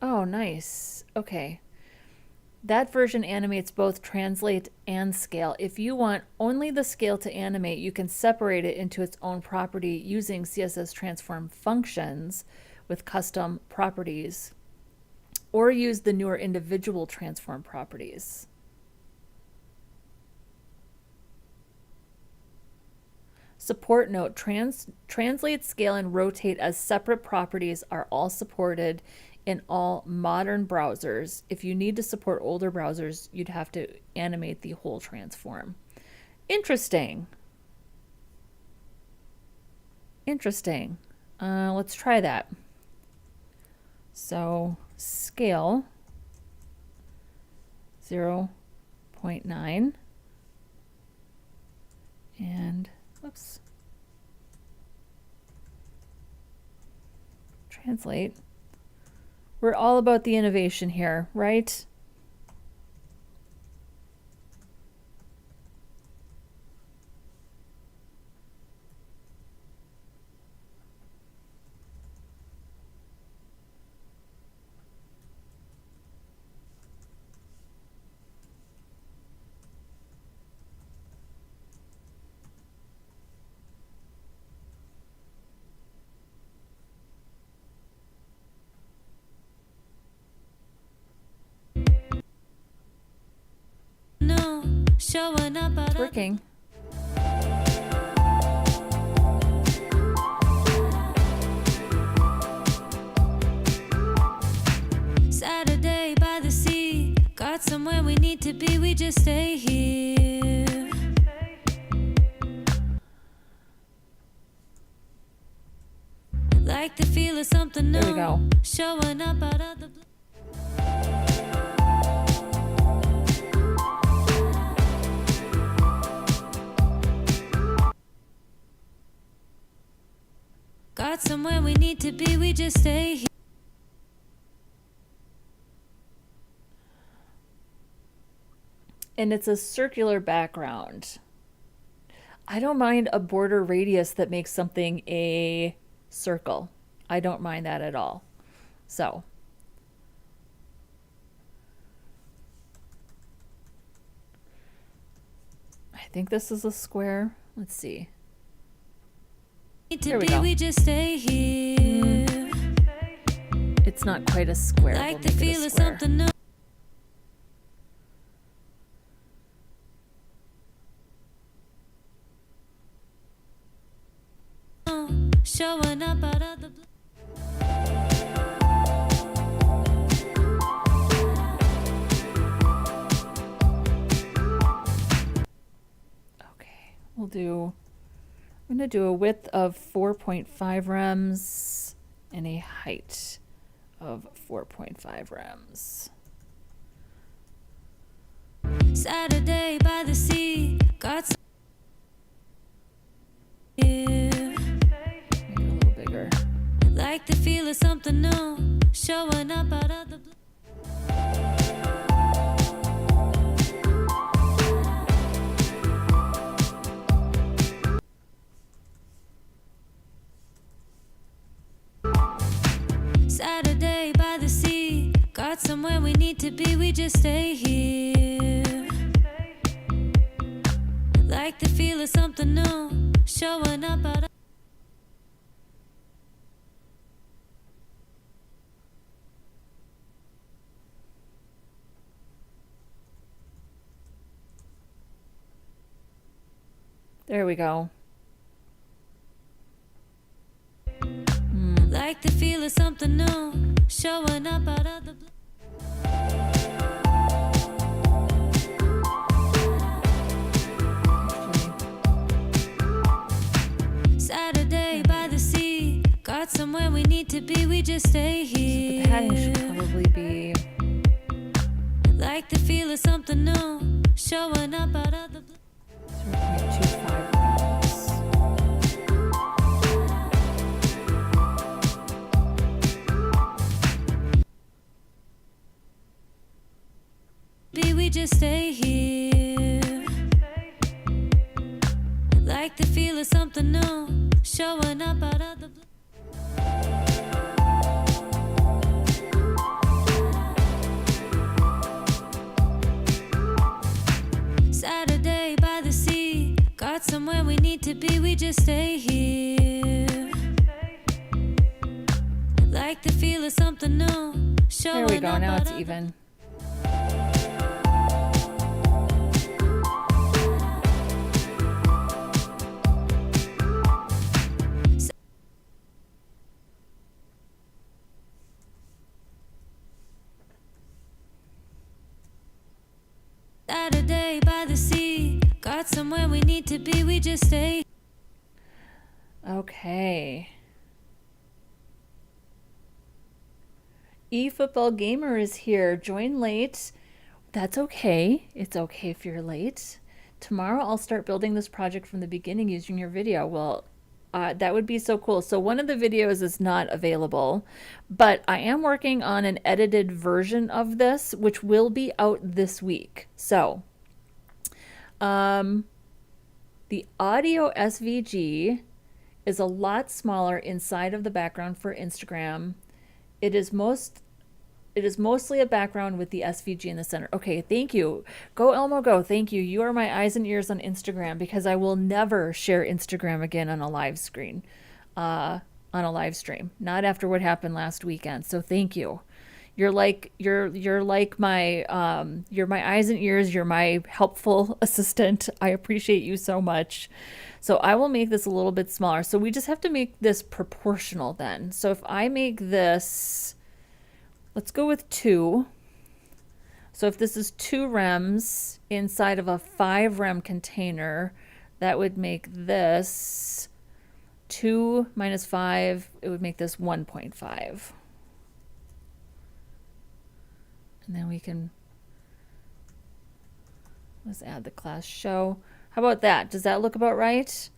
Oh, nice. Okay. That version animates both translate and scale. If you want only the scale to animate, you can separate it into its own property using CSS transform functions with custom properties, or use the newer individual transform properties. Support note, translate, scale, and rotate as separate properties are all supported in all modern browsers. If you need to support older browsers, you'd have to animate the whole transform. Interesting. Interesting. Let's try that. So scale 0.9 and whoops. Translate. We're all about the innovation here, right? showing up out It's of the working. Saturday by the sea, got somewhere we need to be, we just stay here. Like the feel of something new, There we go. showing up out of the blue. Got somewhere we need to be, we just stay here. And it's a circular background. I don't mind a border radius that makes something a circle. I don't mind that at all. So I think this is a square. Let's see. Need There to we be, go. we just stay here. It's not quite a square. Like We'll the make it a feel of square. something new. Showing up out of the blue. Okay, I'm gonna do a width of 4.5 rems and a height of 4.5 rems. Saturday by the sea, got some here. Make it a little bigger. Like the feel of something new, showing up out of the blue. Saturday by the sea, got somewhere we need to be, we just stay here. Like the feel of something new, showing up out of There we go. like the feel of something new, showing up out of the blue. Saturday by the sea, got somewhere we need to be, we just stay The padding should here. probably be Like the feel of something new, showing up out of the blue. 0.25 rems. Be we just stay here. Like the feel of something new, showing up out of the blue. Saturday by the sea, got somewhere we need to be, we just stay here. Like the feel of something new, showing There we go. up Now out it's of the even. Saturday by the sea, got somewhere we need to be, we just stay. Okay. eFootball Gamer is here. Join late. That's okay. It's okay if you're late. Tomorrow I'll start building this project from the beginning using your video. Well, that would be so cool. So one of the videos is not available, but I am working on an edited version of this, which will be out this week. So, the audio SVG is a lot smaller inside of the background for Instagram. It is mostly a background with the SVG in the center. Okay, thank you. Go Elmo, go. Thank you. You are my eyes and ears on Instagram because I will never share Instagram again on a live screen, on a live stream. Not after what happened last weekend. So thank you. You're like my you're my eyes and ears, you're my helpful assistant. I appreciate you so much. So I will make this a little bit smaller. So we just have to make this proportional then. So if I make this, let's go with 2. So if this is 2 rems inside of a 5 rem container, that would make this 2 minus 5, it would make this 1.5. And then we can, let's add the class show. How about that? Does that look about right?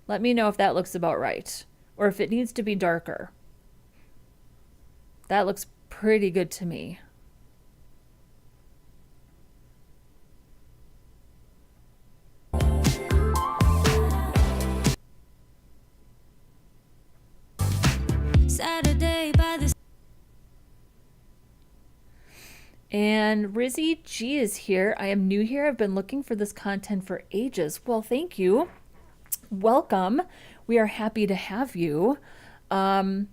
Let me know if that looks about right, or if it needs to be darker. That looks pretty good to me. Saturday by the And Rizzy G is here. I am new here. I've been looking for this content for ages. Well, thank you. Welcome. We are happy to have you. Also,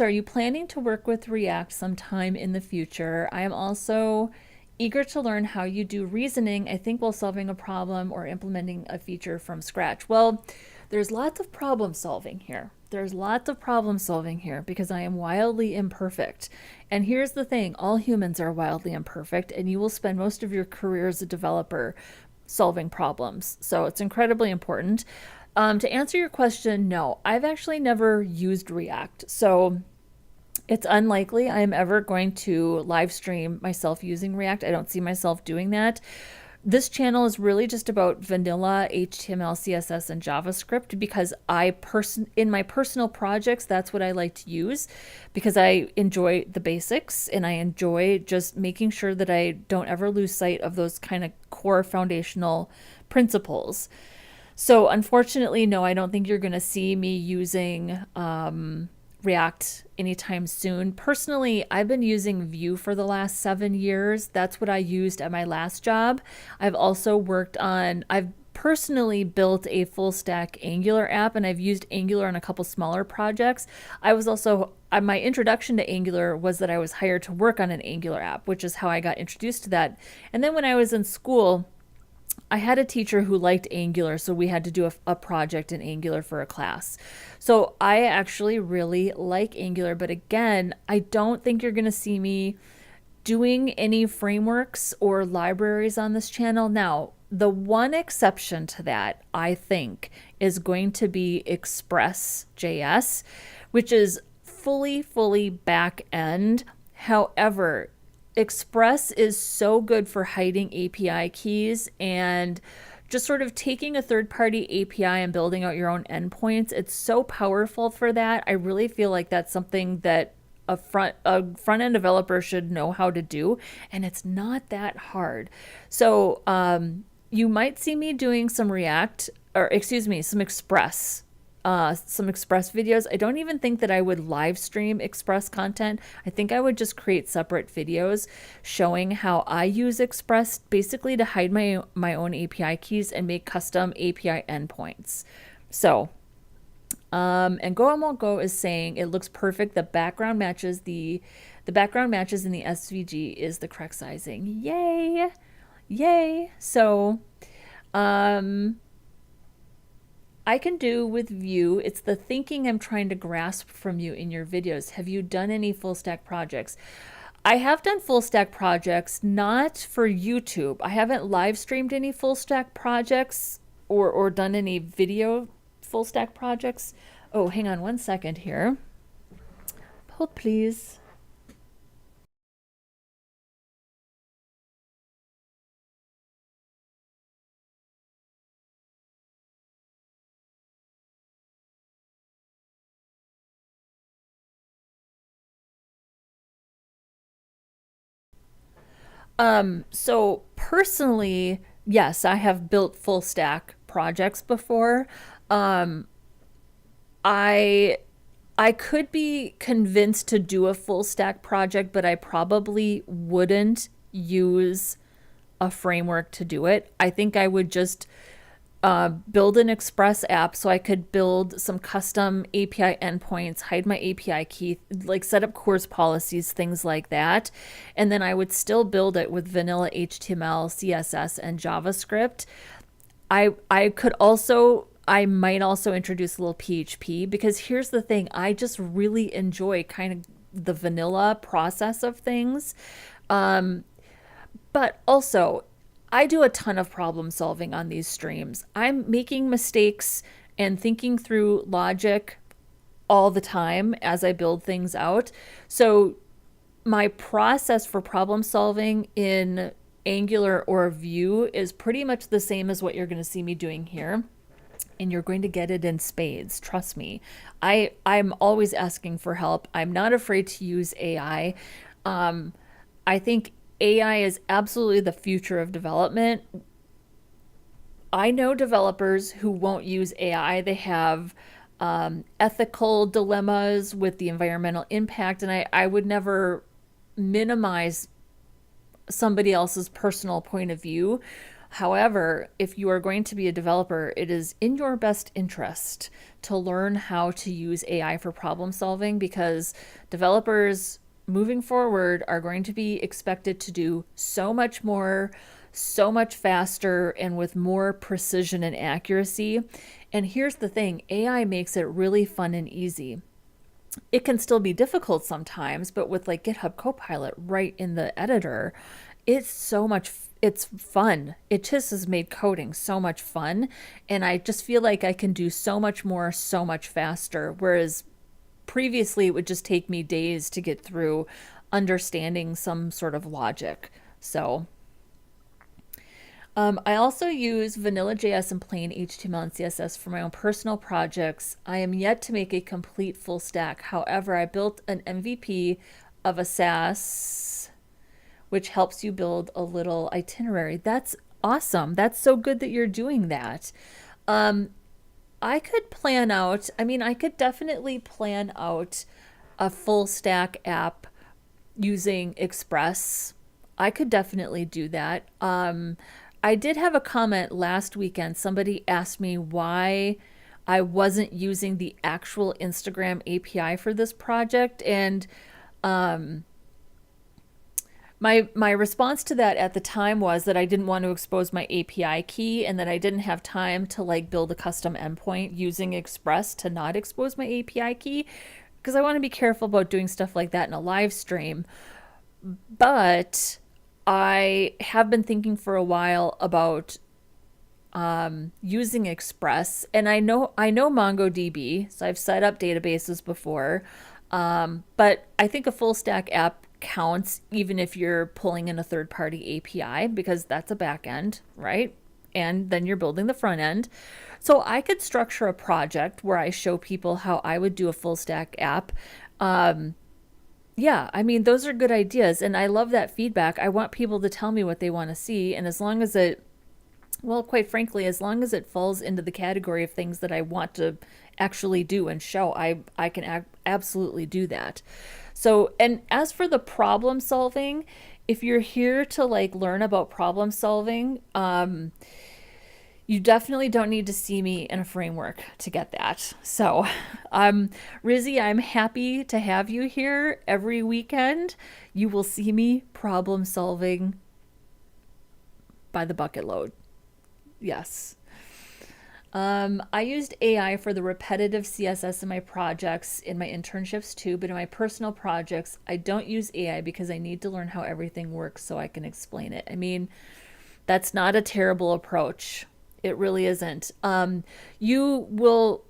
are you planning to work with React sometime in the future? I am also eager to learn how you do reasoning, I think, while solving a problem or implementing a feature from scratch. Well, there's lots of problem solving here. There's lots of problem solving here because I am wildly imperfect. And here's the thing, all humans are wildly imperfect, and you will spend most of your career as a developer solving problems. So it's incredibly important. To answer your question, no, I've actually never used React. So it's unlikely I am ever going to live stream myself using React. I don't see myself doing that. This channel is really just about vanilla HTML, CSS, and JavaScript because in my personal projects, that's what I like to use because I enjoy the basics and I enjoy just making sure that I don't ever lose sight of those kind of core foundational principles. So unfortunately, no, I don't think you're going to see me using React anytime soon. Personally, I've been using Vue for the last 7 years. That's what I used at my last job. I've personally built a full stack Angular app, and I've used Angular on a couple smaller projects. My introduction to Angular was that I was hired to work on an Angular app, which is how I got introduced to that. And then when I was in school, I had a teacher who liked Angular, so we had to do a project in Angular for a class. So I actually really like Angular, but again, I don't think you're going to see me doing any frameworks or libraries on this channel. Now, the one exception to that, I think, is going to be Express.js, which is fully back end. However, Express is so good for hiding API keys and just sort of taking a third-party API and building out your own endpoints. It's so powerful for that. I really feel like that's something that a front-end developer should know how to do, and it's not that hard. So you might see me doing some some Express videos. I don't even think that I would live stream Express content. I think I would just create separate videos showing how I use Express basically to hide my own API keys and make custom API endpoints. So, and Go and Won't Go is saying it looks perfect. The background matches in the SVG is the correct sizing. Yay. So, I can do with Vue. It's the thinking I'm trying to grasp from you in your videos. Have you done any full stack projects? I have done full stack projects, not for YouTube. I haven't live streamed any full stack projects or done any video full stack projects. Oh, hang on one second here. Hold please. So personally, yes, I have built full stack projects before. I could be convinced to do a full stack project, but I probably wouldn't use a framework to do it. I think I would just build an Express app so I could build some custom API endpoints, hide my API key, like set up course policies, things like that. And then I would still build it with vanilla HTML, CSS, and JavaScript. I might also introduce a little PHP, because here's the thing, I just really enjoy kind of the vanilla process of things. But also, I do a ton of problem solving on these streams. I'm making mistakes and thinking through logic all the time as I build things out. So my process for problem solving in Angular or Vue is pretty much the same as what you're going to see me doing here. And you're going to get it in spades. Trust me. I'm always asking for help. I'm not afraid to use AI. I think AI is absolutely the future of development. I know developers who won't use AI. They have ethical dilemmas with the environmental impact, and I would never minimize somebody else's personal point of view. However, if you are going to be a developer, it is in your best interest to learn how to use AI for problem solving, because developers moving forward are going to be expected to do so much more, so much faster, and with more precision and accuracy. And here's the thing, AI makes it really fun and easy. It can still be difficult sometimes, but with like GitHub Copilot right in the editor, it's fun. It just has made coding so much fun. And I just feel like I can do so much more, so much faster. Whereas previously it would just take me days to get through understanding some sort of logic. So I also use Vanilla.js and plain HTML and CSS for my own personal projects. I am yet to make a complete full stack. However, I built an MVP of a SaaS, which helps you build a little itinerary. That's awesome. That's so good that you're doing that. I could definitely plan out a full stack app using Express. I could definitely do that. I did have a comment last weekend. Somebody asked me why I wasn't using the actual Instagram API for this project. And my response to that at the time was that I didn't want to expose my API key, and that I didn't have time to like build a custom endpoint using Express to not expose my API key, because I want to be careful about doing stuff like that in a live stream. But I have been thinking for a while about using Express, and I know MongoDB, so I've set up databases before. But I think a full stack app counts even if you're pulling in a third party API, because that's a backend, right? And then you're building the front end. So I could structure a project where I show people how I would do a full stack app. Yeah, I mean, those are good ideas. And I love that feedback. I want people to tell me what they want to see. And as long as quite frankly, as long as it falls into the category of things that I want to actually do and show, I can absolutely do that. So, and as for the problem solving, if you're here to like learn about problem solving, you definitely don't need to see me in a framework to get that. So, Rizzy, I'm happy to have you here every weekend. You will see me problem solving by the bucket load. Yes. I used AI for the repetitive CSS in my projects, in my internships too, but in my personal projects, I don't use AI because I need to learn how everything works so I can explain it. I mean, that's not a terrible approach. It really isn't. You will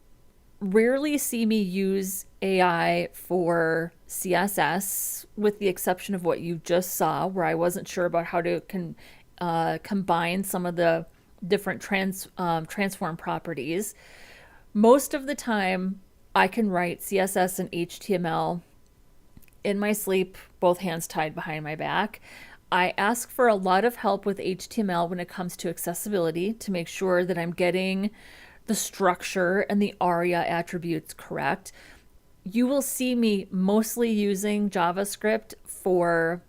rarely see me use AI for CSS, with the exception of what you just saw, where I wasn't sure about how to combine some of the different transform properties. Most of the time, I can write CSS and HTML in my sleep, both hands tied behind my back. I ask for a lot of help with HTML when it comes to accessibility to make sure that I'm getting the structure and the ARIA attributes correct. You will see me mostly using JavaScript for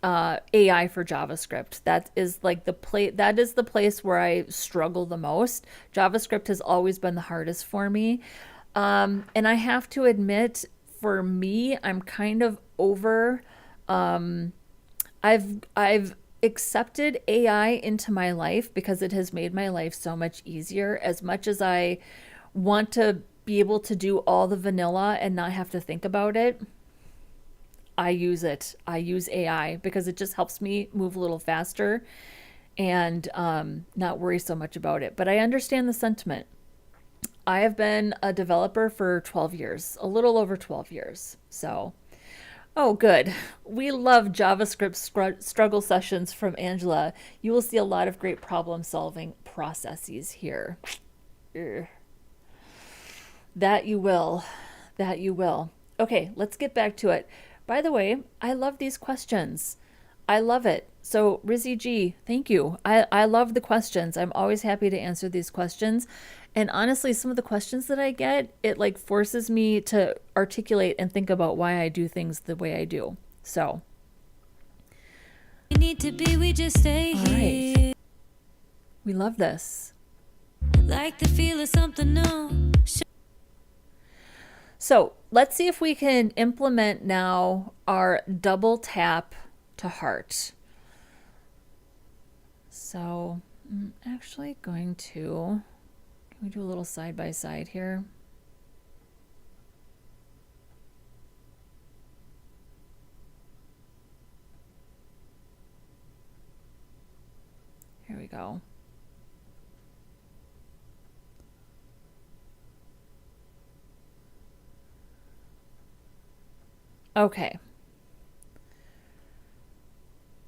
AI for JavaScript. That is like that is the place where I struggle the most. JavaScript has always been the hardest for me. And I have to admit, for me, I'm kind of over. I've accepted AI into my life because it has made my life so much easier. As much as I want to be able to do all the vanilla and not have to think about it, I use it. I use AI because it just helps me move a little faster and not worry so much about it. But I understand the sentiment. I have been a developer for 12 years, a little over 12 years. So, oh, good. We love JavaScript struggle sessions from Angela. You will see a lot of great problem solving processes here. Ugh. That you will. That you will. Okay, let's get back to it. By the way, I love these questions. I love it. So, Rizzy G, thank you. I love the questions. I'm always happy to answer these questions. And honestly, some of the questions that I get, it like forces me to articulate and think about why I do things the way I do. So, We need to be, we just stay all right. here. We love this. Like the feel of something new. So let's see if we can implement now our double tap to heart. So I'm actually going to, can we do a little side by side here? Here we go. Okay.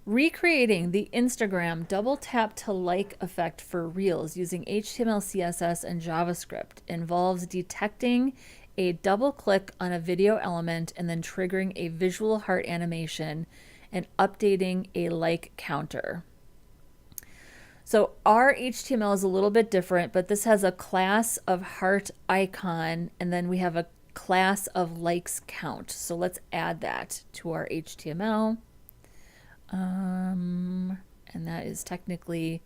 Recreating the Instagram double tap to like effect for Reels using HTML, CSS, and JavaScript involves detecting a double click on a video element and then triggering a visual heart animation and updating a like counter. So our HTML is a little bit different, but this has a class of heart icon and then we have a class of likes count. So let's add that to our HTML. And that is technically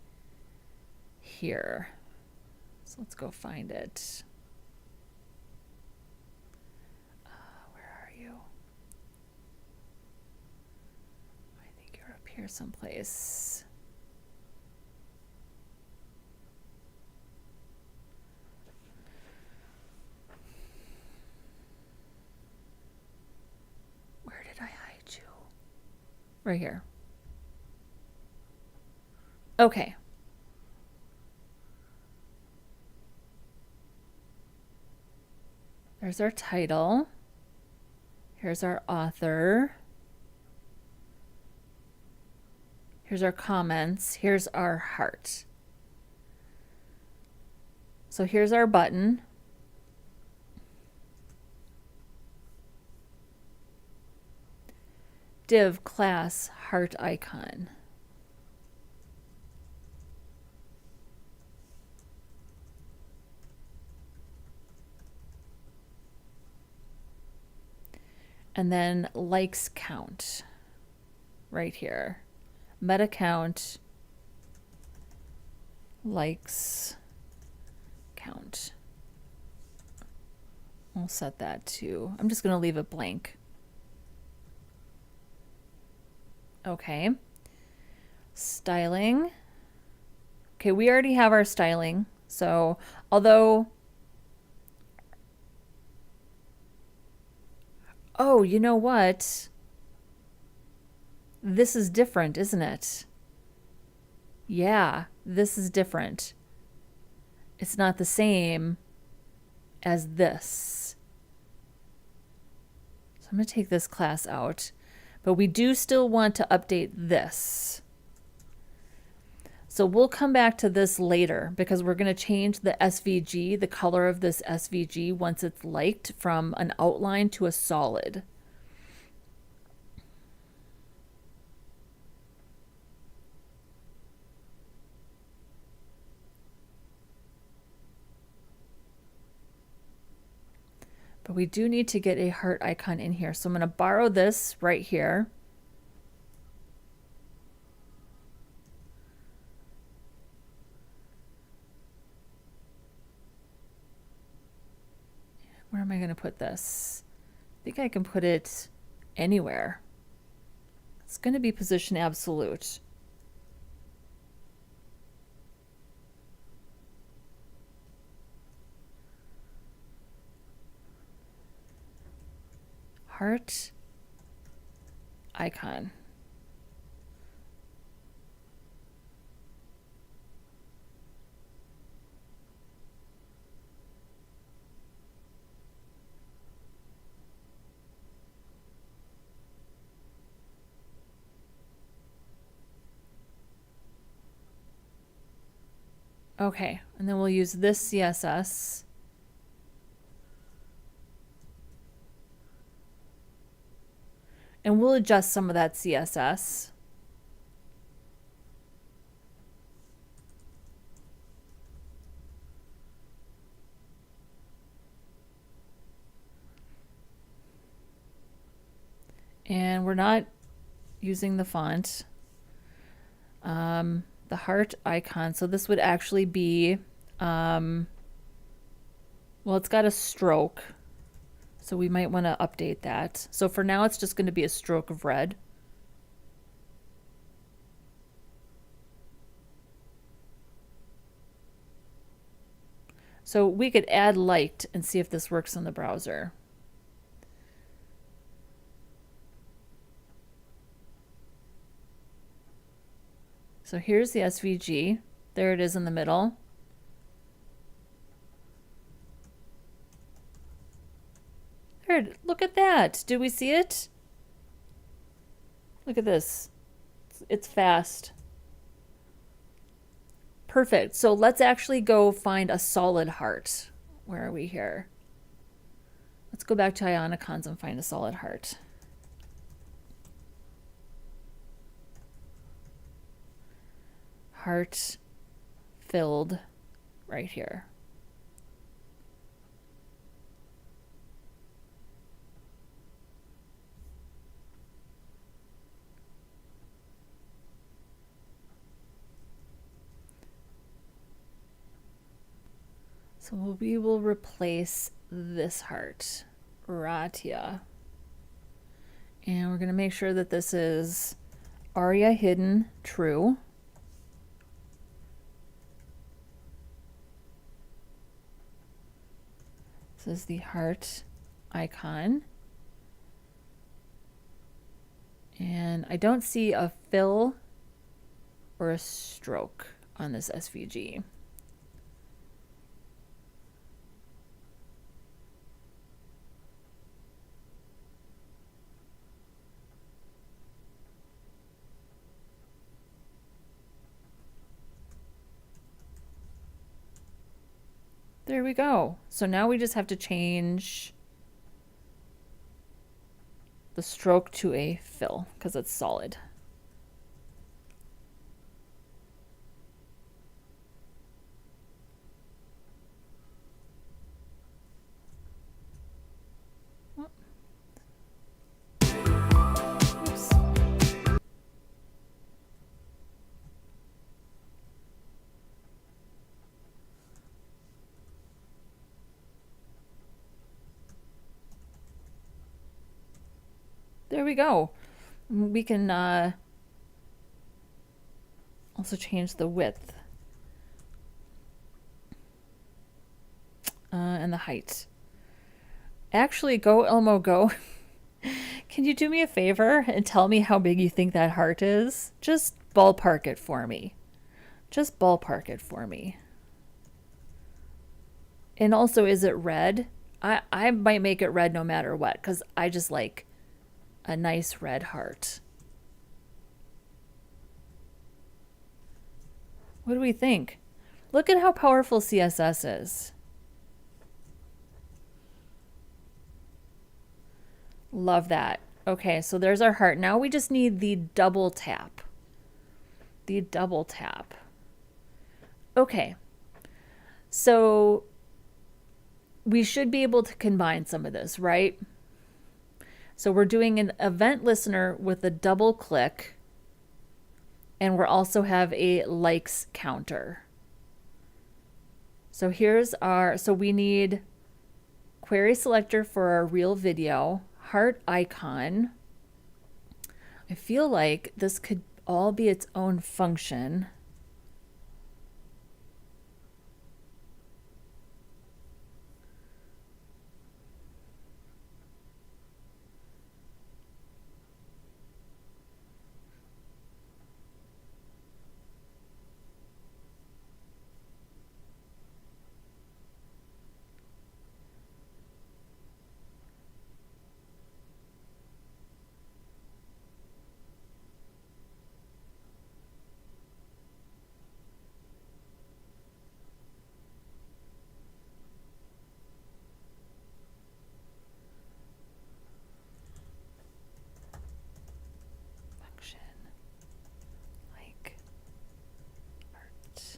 here. So let's go find it. Where are you? I think you're up here someplace. Where did I hide you? Right here. Okay. There's our title. Here's our author. Here's our comments. Here's our heart. So here's our button. Div class heart icon. And then likes count right here. Meta count, likes count. We'll set that to, I'm just going to leave it blank. Okay. Styling. Okay, we already have our styling. So, although, oh, you know what? This is different, isn't it? Yeah, this is different. It's not the same as this. So I'm going to take this class out. But we do still want to update this. So we'll come back to this later because we're going to change the SVG, the color of this SVG, once it's liked from an outline to a solid. But we do need to get a heart icon in here. So I'm going to borrow this right here. going to put this? I think I can put it anywhere. It's going to be position absolute. Heart icon. Okay, and then we'll use this CSS. And we'll adjust some of that CSS. And we're not using the font. The heart icon. So this would actually be, well, it's got a stroke. So we might want to update that. So for now, it's just going to be a stroke of red. So we could add light and see if this works in the browser. So here's the SVG. There it is in the middle. There, look at that. Do we see it? Look at this. It's fast. Perfect. So let's actually go find a solid heart. Where are we here? Let's go back to Ionicons and find a solid heart. Heart filled right here. So we will replace this heart right here. And we're going to make sure that this is aria hidden true. This is the heart icon. And I don't see a fill or a stroke on this SVG. There we go. So now we just have to change the stroke to a fill because it's solid. Oops. There we go. We can also change the width and the height. Actually, go Elmo go. Can you do me a favor and tell me how big you think that heart is? Just ballpark it for me. Just ballpark it for me. And also, is it red? I might make it red no matter what because I just like a nice red heart. What do we think? Look at how powerful CSS is. Love that. Okay, so there's our heart. Now we just need the double tap. The double tap. Okay, so we should be able to combine some of this, right? So we're doing an event listener with a double click, and we also have a likes counter. So here's our, so we need query selector for our real video, heart icon. I feel like this could all be its own function. Function like art.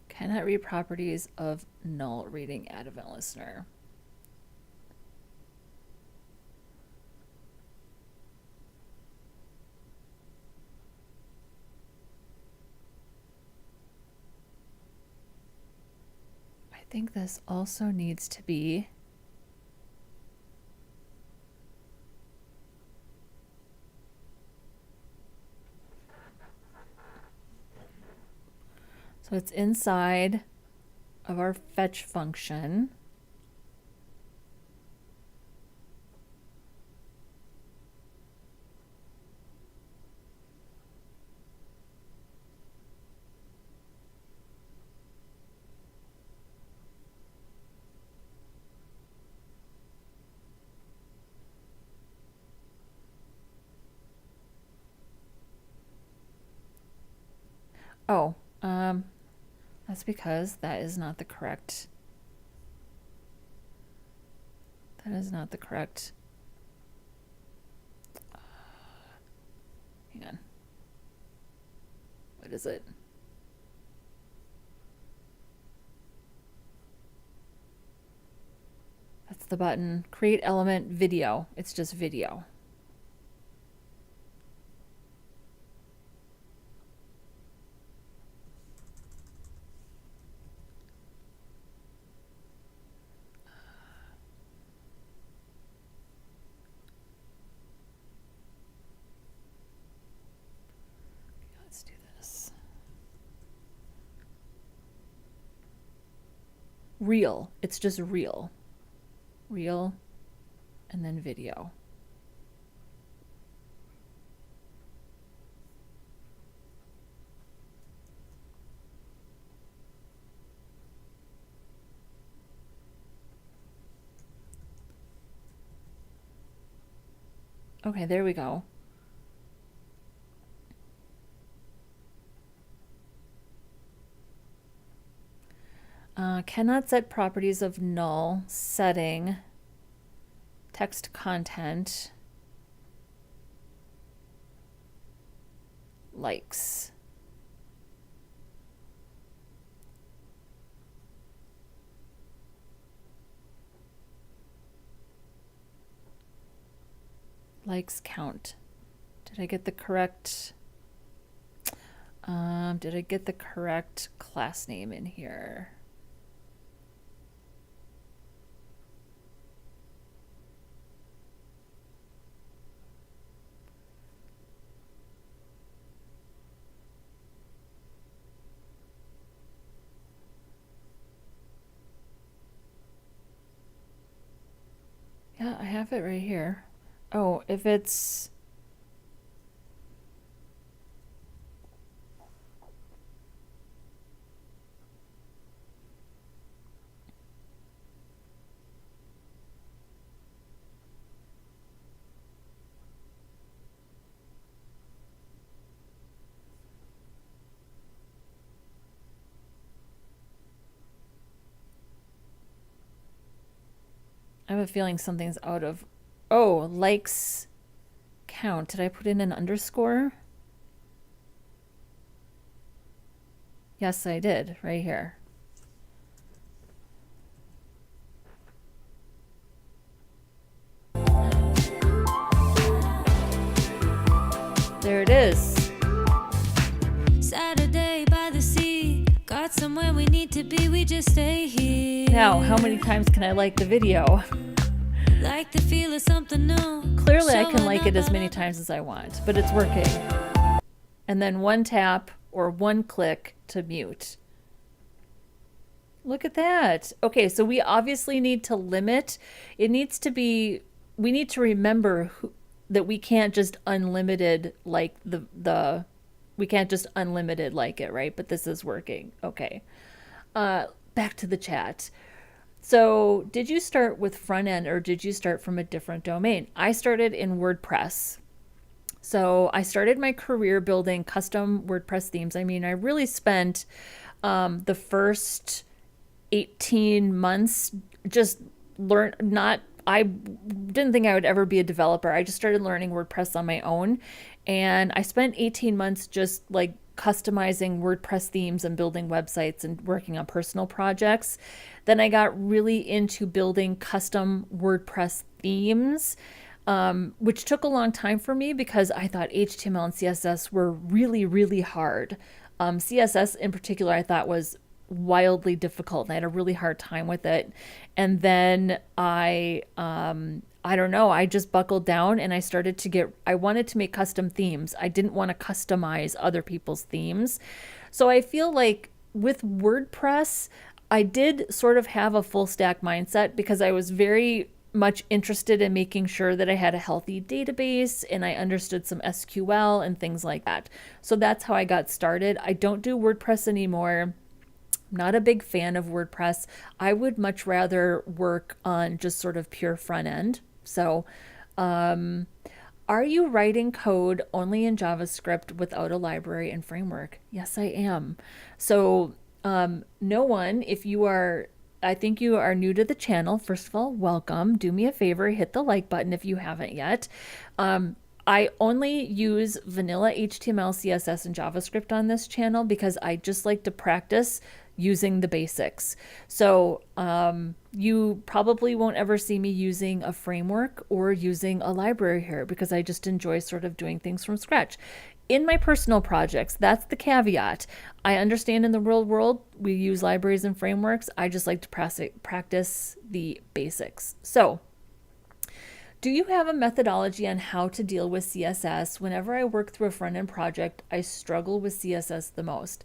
Cannot read properties of null reading at event listener. I think this also needs to be so it's inside of our fetch function. Oh, that's because that is not the correct. That is not the correct. Hang on. What is it? That's the button. Create element video. It's just video. Let's do this. Real. It's just real. Real and then video. Okay, there we go. Cannot set properties of null setting text content likes. Likes count. Did I get the correct class name in here? Yeah, I have it right here. Oh, if it's I have a feeling something's out of, oh, likes count. Did I put in an underscore? Yes, I did, right here. There it is. Saturday by the sea, got somewhere we need to be, we just stay here. Now, how many times can I like the video? Like the feel of something new. Clearly I can like it as many times as I want, but it's working. And then one tap or one click to mute. Look at that. Okay, so we obviously need to limit. It needs to be, we need to remember that we can't just unlimited like we can't just unlimited like it, right? But this is working. Okay. Back to the chat. So did you start with front end or did you start from a different domain? I started in WordPress. So I started my career building custom WordPress themes. I mean, I really spent the first 18 months just I didn't think I would ever be a developer. I just started learning WordPress on my own. And I spent 18 months just like customizing WordPress themes and building websites and working on personal projects. Then I got really into building custom WordPress themes, which took a long time for me because I thought HTML and CSS were really, really hard. CSS in particular, I thought was wildly difficult and I had a really hard time with it. And then I don't know, I just buckled down and I wanted to make custom themes. I didn't want to customize other people's themes. So I feel like with WordPress, I did sort of have a full stack mindset because I was very much interested in making sure that I had a healthy database and I understood some SQL and things like that. So that's how I got started. I don't do WordPress anymore. I'm not a big fan of WordPress. I would much rather work on just sort of pure front end. So, are you writing code only in JavaScript without a library and framework? Yes, I am. So, no one, I think you are new to the channel. First of all, welcome. Do me a favor, hit the like button if you haven't yet. I only use vanilla HTML, CSS, and JavaScript on this channel because I just like to practice using the basics. So you probably won't ever see me using a framework or using a library here because I just enjoy sort of doing things from scratch. In my personal projects, that's the caveat. I understand in the real world we use libraries and frameworks. I just like to practice the basics. So do you have a methodology on how to deal with CSS? Whenever I work through a front-end project, I struggle with CSS the most.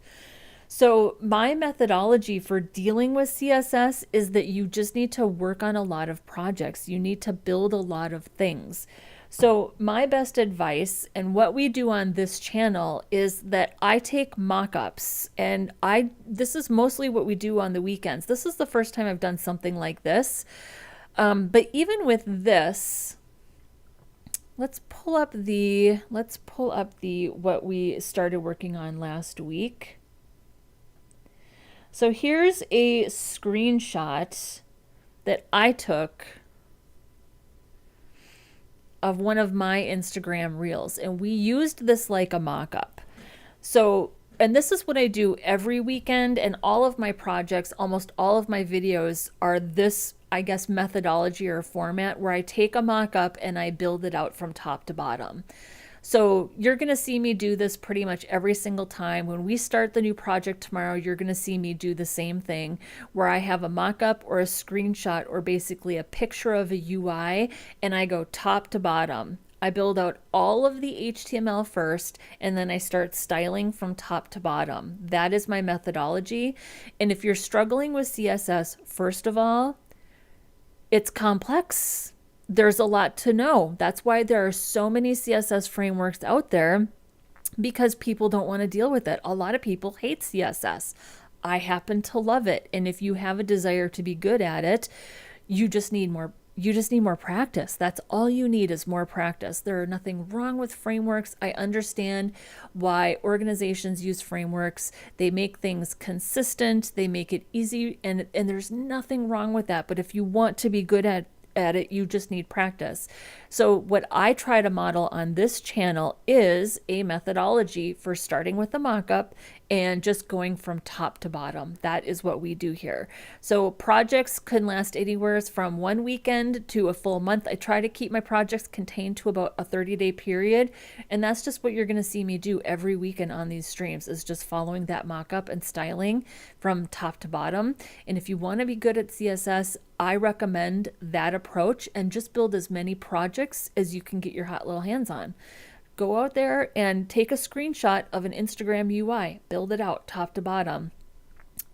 So my methodology for dealing with CSS is that you just need to work on a lot of projects. You need to build a lot of things. So my best advice and what we do on this channel is that I take mock-ups and this is mostly what we do on the weekends. This is the first time I've done something like this. But even with this, let's pull up what we started working on last week. So here's a screenshot that I took of one of my Instagram reels, and we used this like a mock-up. So, and this is what I do every weekend, and all of my projects, almost all of my videos are this, I guess, methodology or format where I take a mock-up and I build it out from top to bottom. So you're going to see me do this pretty much every single time. When we start the new project tomorrow, you're going to see me do the same thing where I have a mock-up or a screenshot or basically a picture of a UI and I go top to bottom. I build out all of the HTML first and then I start styling from top to bottom. That is my methodology. And if you're struggling with CSS, first of all, it's complex. There's a lot to know. That's why there are so many CSS frameworks out there because people don't want to deal with it. A lot of people hate CSS. I happen to love it. And if you have a desire to be good at it, you just need more practice. That's all you need is more practice. There are nothing wrong with frameworks. I understand why organizations use frameworks. They make things consistent. They make it easy and there's nothing wrong with that. But if you want to be good at at it. You just need practice. So what I try to model on this channel is a methodology for starting with the mockup and just going from top to bottom. That is what we do here. So projects can last anywhere from 1 weekend to a full month. I try to keep my projects contained to about a 30-day period. And that's just what you're going to see me do every weekend on these streams, is just following that mockup and styling from top to bottom. And if you want to be good at CSS, I recommend that approach and just build as many projects as you can get your hot little hands on. Go out there and take a screenshot of an Instagram UI, build it out top to bottom.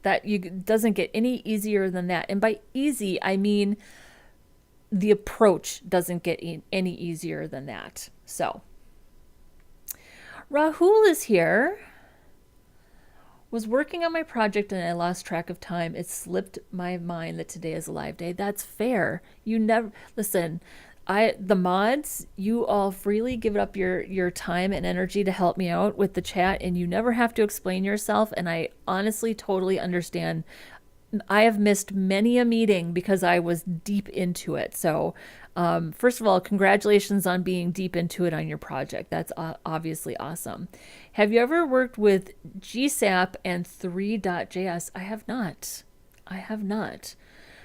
Doesn't get any easier than that. And by easy, I mean the approach doesn't get any easier than that. So Rahul is here. Was working on my project and I lost track of time. It slipped my mind that today is a live day. That's fair. You never listen. The mods, you all freely give up your time and energy to help me out with the chat, and you never have to explain yourself. And I honestly totally understand. I have missed many a meeting because I was deep into it. So first of all, congratulations on being deep into it on your project. That's obviously awesome. Have you ever worked with GSAP and 3.js? I have not. I have not.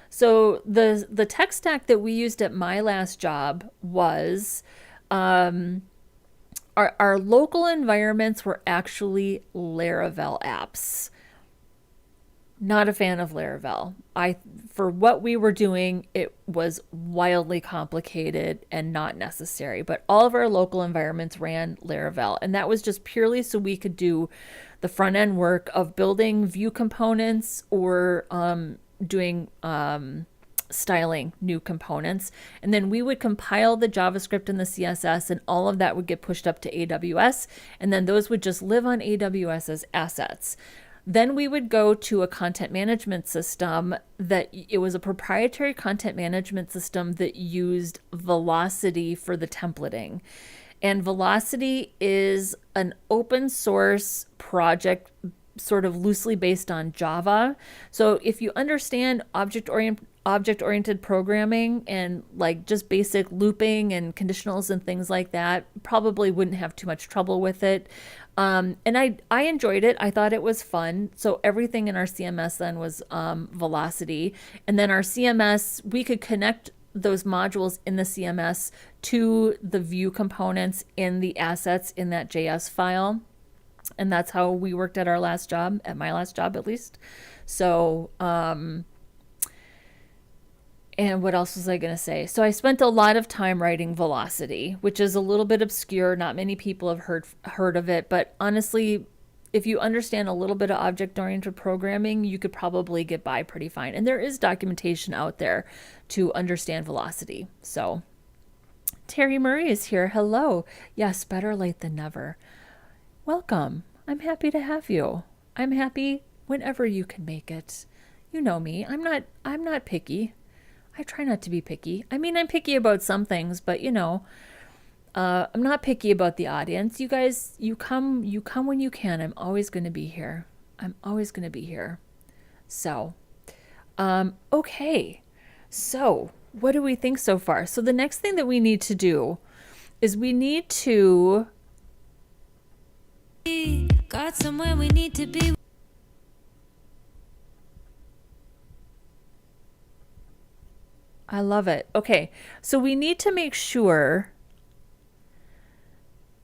So the tech stack that we used at my last job was our local environments were actually Laravel apps. Not a fan of Laravel. For what we were doing, it was wildly complicated and not necessary. But all of our local environments ran Laravel, and that was just purely so we could do the front end work of building view components or doing styling new components. And then we would compile the JavaScript and the CSS, and all of that would get pushed up to AWS, and then those would just live on AWS as assets. Then we would go to a content management system it was a proprietary content management system that used Velocity for the templating. And Velocity is an open source project sort of loosely based on Java. So if you understand object-oriented programming and like just basic looping and conditionals and things like that, probably wouldn't have too much trouble with it. And I enjoyed it. I thought it was fun. So everything in our CMS then was Velocity. And then our CMS, we could connect those modules in the CMS to the view components in the assets in that JS file. And that's how we worked at our last job, at my last job at least. So, and what else was I going to say? So I spent a lot of time writing Velocity, which is a little bit obscure. Not many people have heard of it, but honestly, if you understand a little bit of object-oriented programming, you could probably get by pretty fine. And there is documentation out there to understand Velocity. So Terry Murray is here. Hello. Yes, better late than never. Welcome. I'm happy to have you. I'm happy whenever you can make it. You know me. I'm not picky. I try not to be picky. I mean, I'm picky about some things, but I'm not picky about the audience. You guys, you come when you can. I'm always going to be here. I'm always going to be here. So, okay. So, what do we think so far? So the next thing that we need to do is we need to got somewhere we need to be. I love it. Okay, so we need to make sure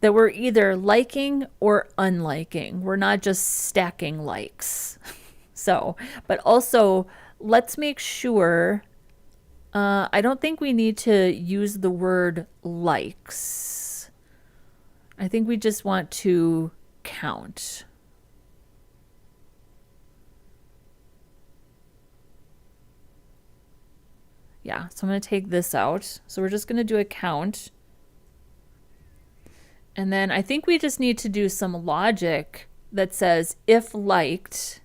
that we're either liking or unliking. We're not just stacking likes. So, but also let's make sure, I don't think we need to use the word likes. I think we just want to count. Yeah, so I'm going to take this out. So we're just going to do a count. And then I think we just need to do some logic that says if liked,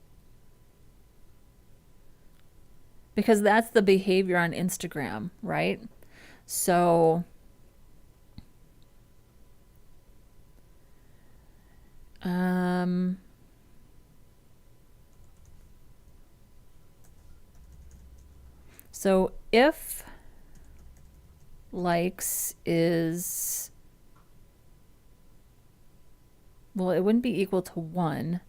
because that's the behavior on Instagram, right? So so if likes is, well, it wouldn't be equal to 1.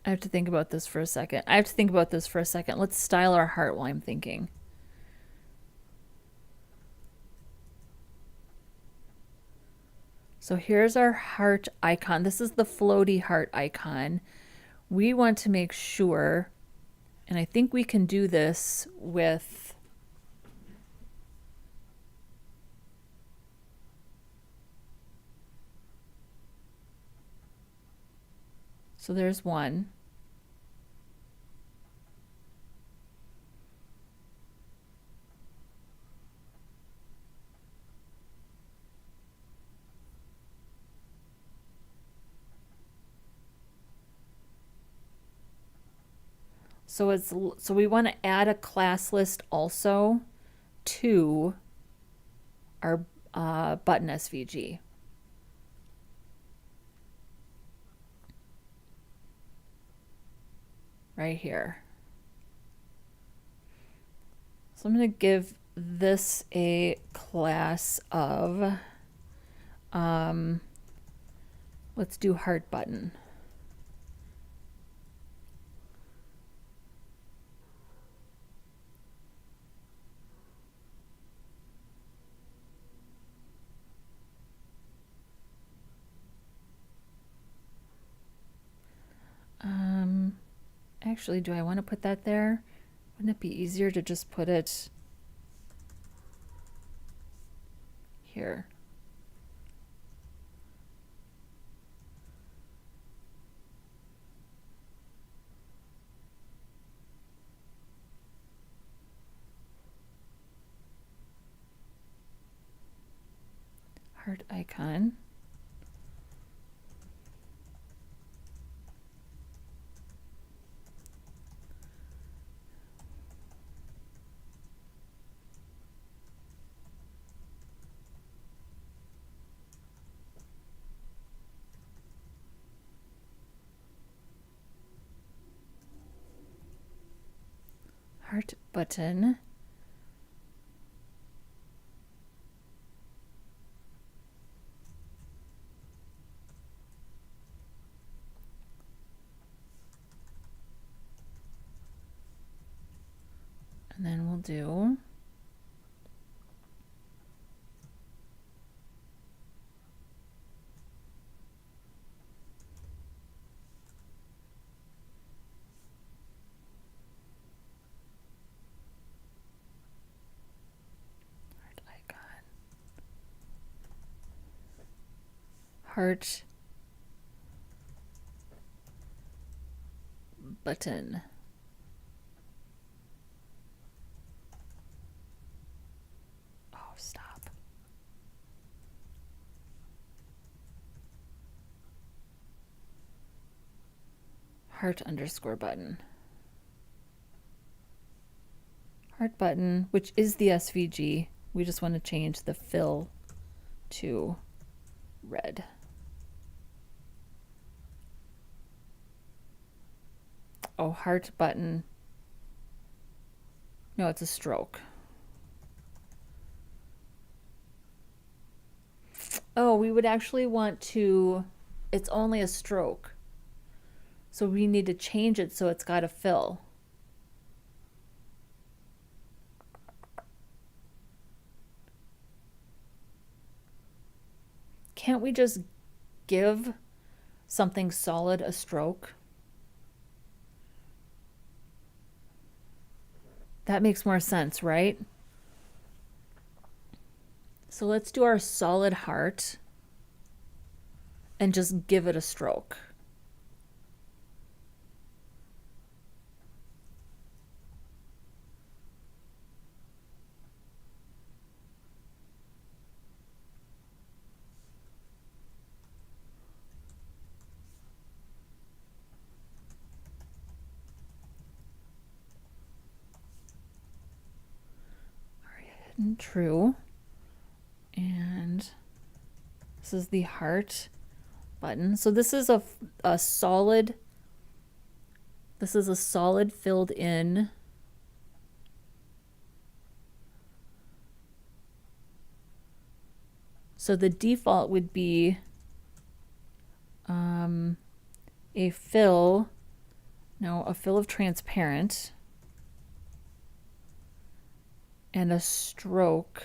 I have to think about this for a second. Let's style our heart while I'm thinking. So here's our heart icon. This is the floaty heart icon. We want to make sure, and I think we can do this with so there's one. So we want to add a class list also to our button SVG. Right here. So I'm going to give this a class of, let's do heart button. Actually, do I want to put that there? Wouldn't it be easier to just put it here? Heart icon. Heart button. And then we'll do heart icon. Heart button. Oh, stop. Heart underscore button. Heart button, which is the SVG. We just want to change the fill to red. Oh, heart button. No, it's a stroke. Oh, we would actually want to, it's only a stroke. So we need to change it so it's got a fill. Can't we just give something solid a stroke? That makes more sense, right? So let's do our solid heart and just give it a stroke. And true. And this is the heart button. So this is a solid This is a solid filled in. So the default would be a fill of transparent and a stroke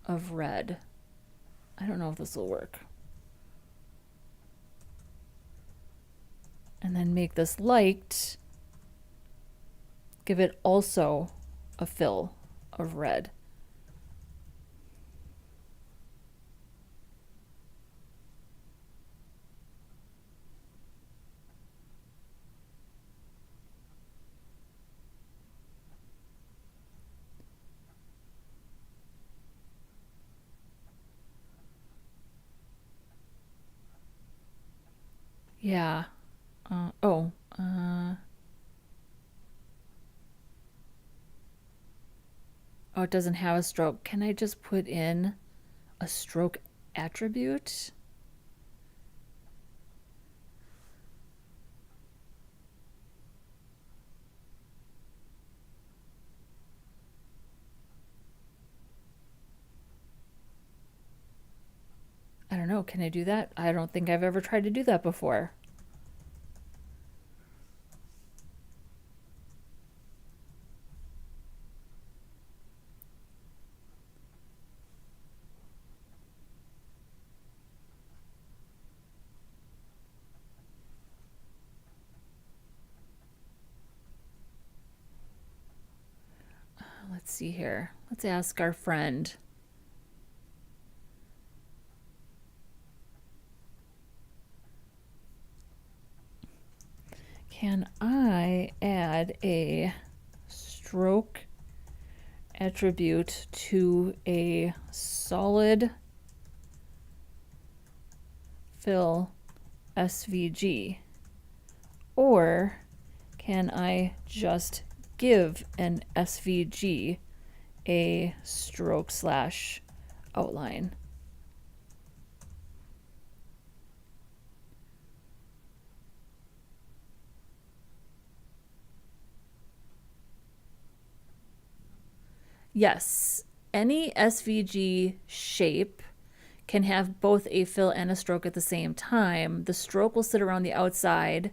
of red. I don't know if this will work. And then make this liked, give it also a fill of red. Yeah. Oh, it doesn't have a stroke. Can I just put in a stroke attribute? I don't know. Can I do that? I don't think I've ever tried to do that before. Let's see here. Let's ask our friend. Can I add a stroke attribute to a solid fill SVG? Or can I just give an SVG a stroke slash outline? Yes, any SVG shape can have both a fill and a stroke at the same time. The stroke will sit around the outside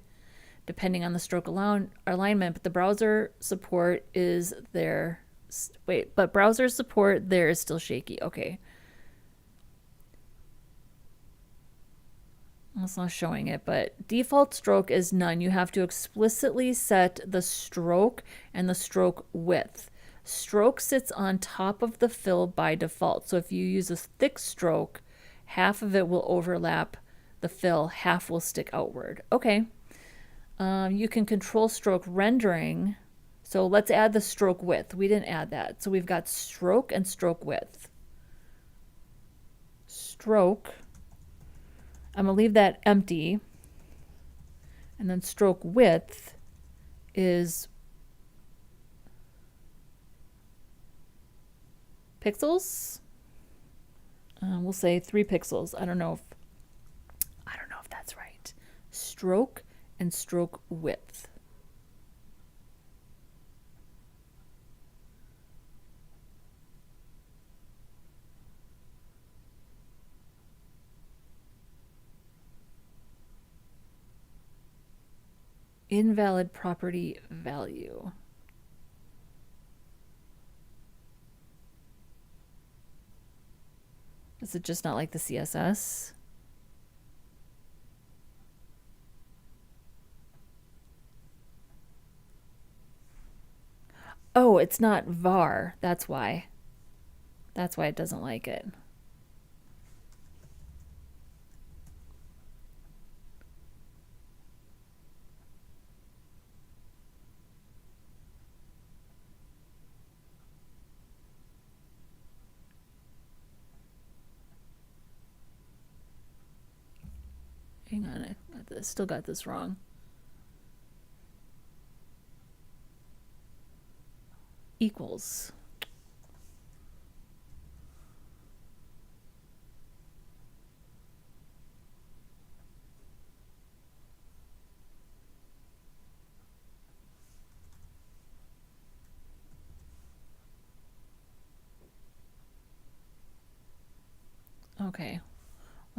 depending on the stroke alignment, but the browser support is there. Wait, but browser support there is still shaky. Okay. That's not showing it, but default stroke is none. You have to explicitly set the stroke and the stroke width. Stroke sits on top of the fill by default. So if you use a thick stroke, half of it will overlap the fill, half will stick outward. Okay. You can control stroke rendering. So let's add the stroke width. We didn't add that. So we've got stroke and stroke width. Stroke. I'm going to leave that empty. And then stroke width is pixels. We'll say 3 pixels. I don't know if that's right. Stroke and stroke width. Invalid property value. Is it just not like the CSS? Oh, it's not var. That's why. That's why it doesn't like it. Hang on, I still got this wrong. Equals.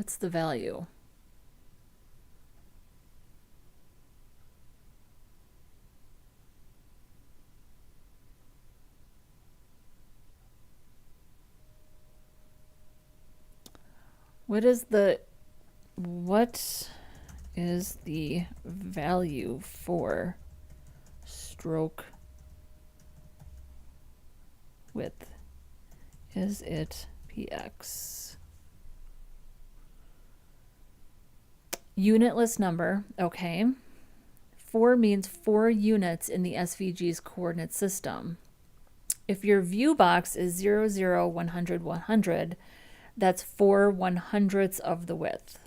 What's the value? What is the value for stroke width? Is it px? Unitless number, okay. 4 means 4 units in the SVG's coordinate system. If your view box is 0, 0, 100, 100, that's 4 100ths of the width.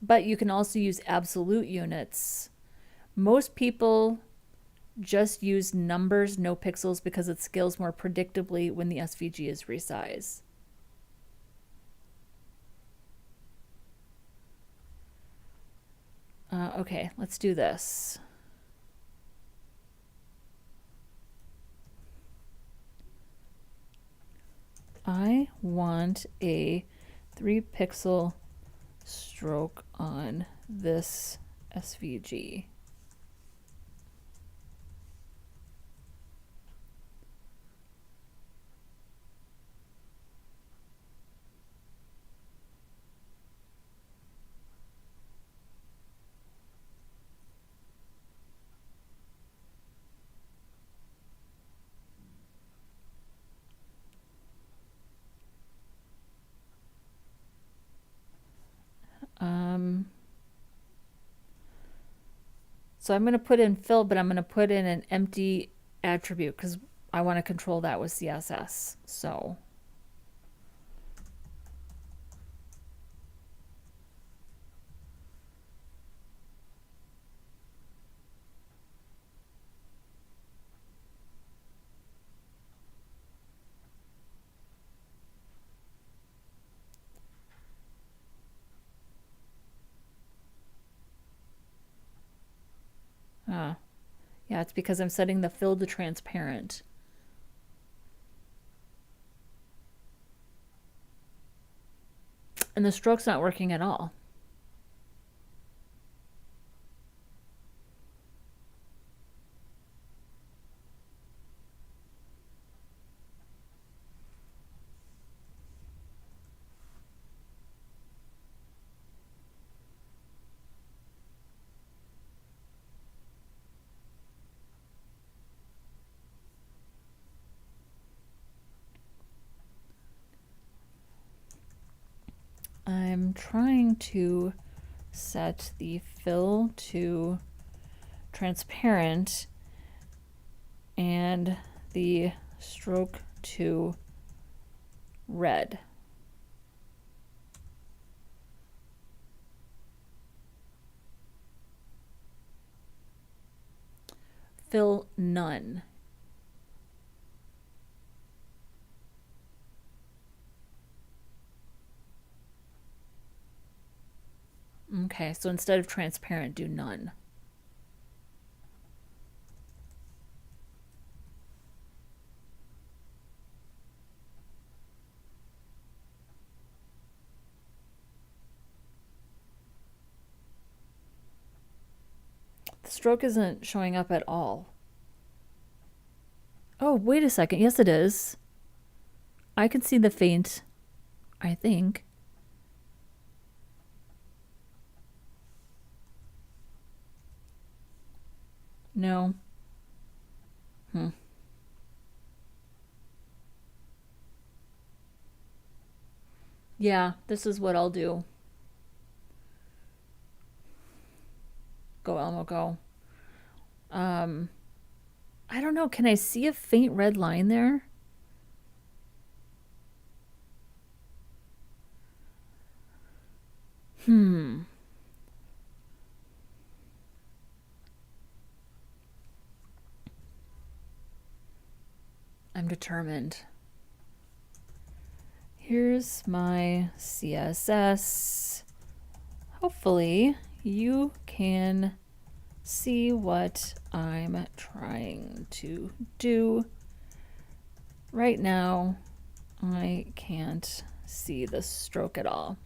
But you can also use absolute units. Most people just use numbers, no pixels, because it scales more predictably when the SVG is resize. Okay, let's do this. I want a 3 pixel stroke on this SVG. So I'm going to put in fill, but I'm going to put in an empty attribute because I want to control that with CSS. So yeah, it's because I'm setting the fill to transparent. And the stroke's not working at all. I'm trying to set the fill to transparent and the stroke to red. Fill none. Okay, so instead of transparent, do none. The stroke isn't showing up at all. Oh, wait a second. Yes, it is. I can see the faint, I think. No. Yeah, this is what I'll do. Go, Elmo, go. I don't know. Can I see a faint red line there? I'm determined. Here's my CSS. Hopefully you can see what I'm trying to do. Right now, I can't see the stroke at all.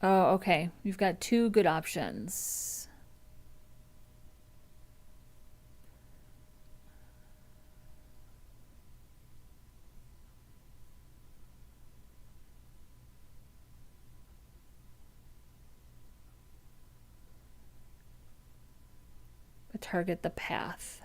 Oh, okay. We've got two good options. But target the path.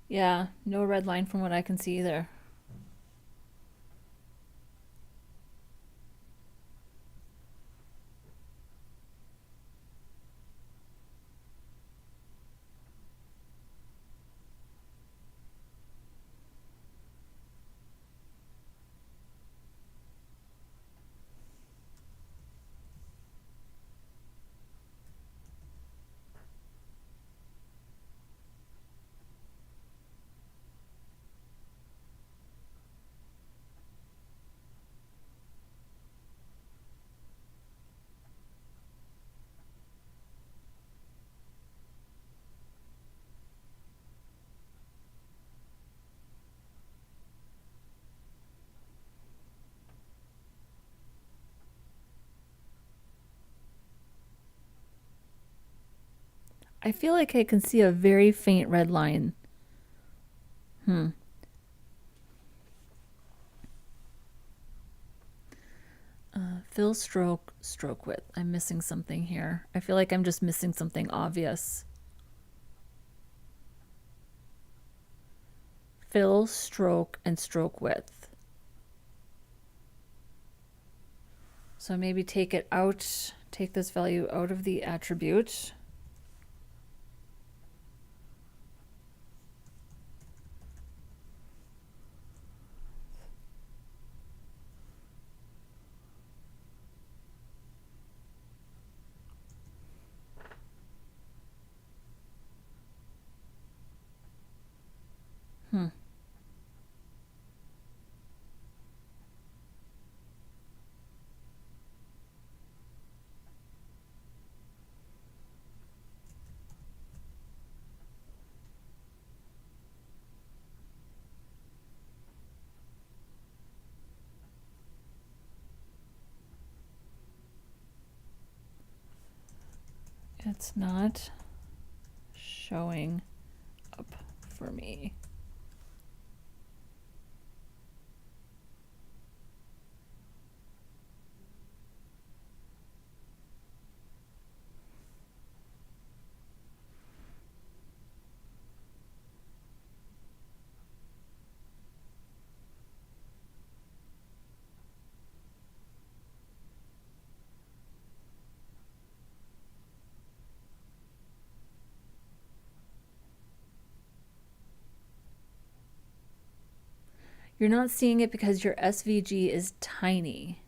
Yeah, no red line from what I can see either. I feel like I can see a very faint red line. Fill stroke width. I'm missing something here. I feel like I'm just missing something obvious. Fill, stroke, and stroke width. So maybe take it out, take this value out of the attribute. It's not showing up for me. You're not seeing it because your SVG is tiny.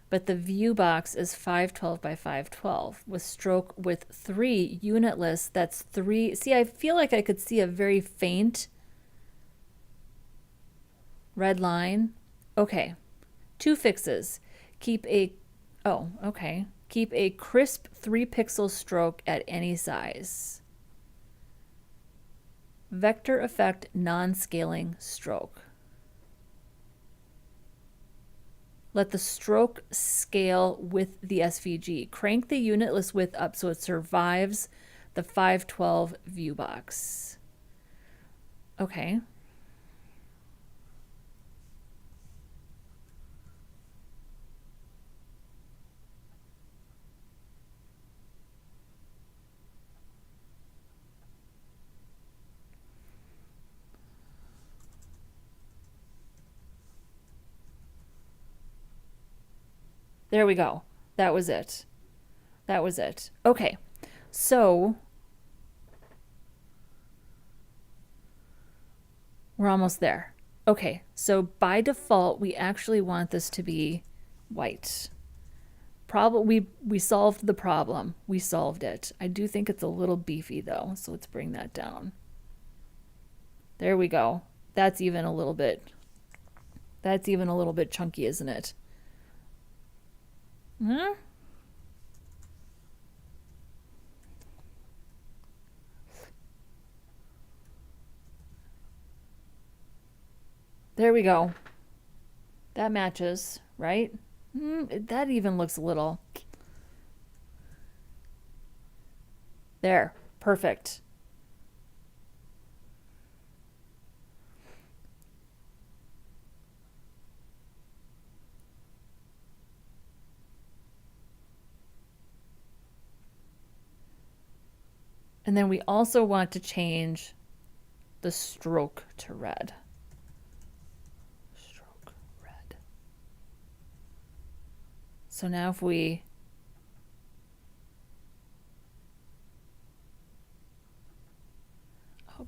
But the view box is 512 by 512 with stroke with 3 unitless. That's 3. See, I feel like I could see a very faint red line. Okay, 2 fixes. Keep a, oh, okay. Keep a crisp 3-pixel stroke at any size. Vector effect non-scaling stroke. Let the stroke scale with the SVG. Crank the unit list width up so it survives the 512 view box. Okay. There we go. That was it. That was it. Okay. So we're almost there. Okay. So by default, we actually want this to be white. We solved the problem. We solved it. I do think it's a little beefy though. So let's bring that down. There we go. That's even a little bit chunky, isn't it? Huh? There we go. That matches, right? That even looks a little. There. Perfect. And then we also want to change the stroke to red. Stroke red. So now if we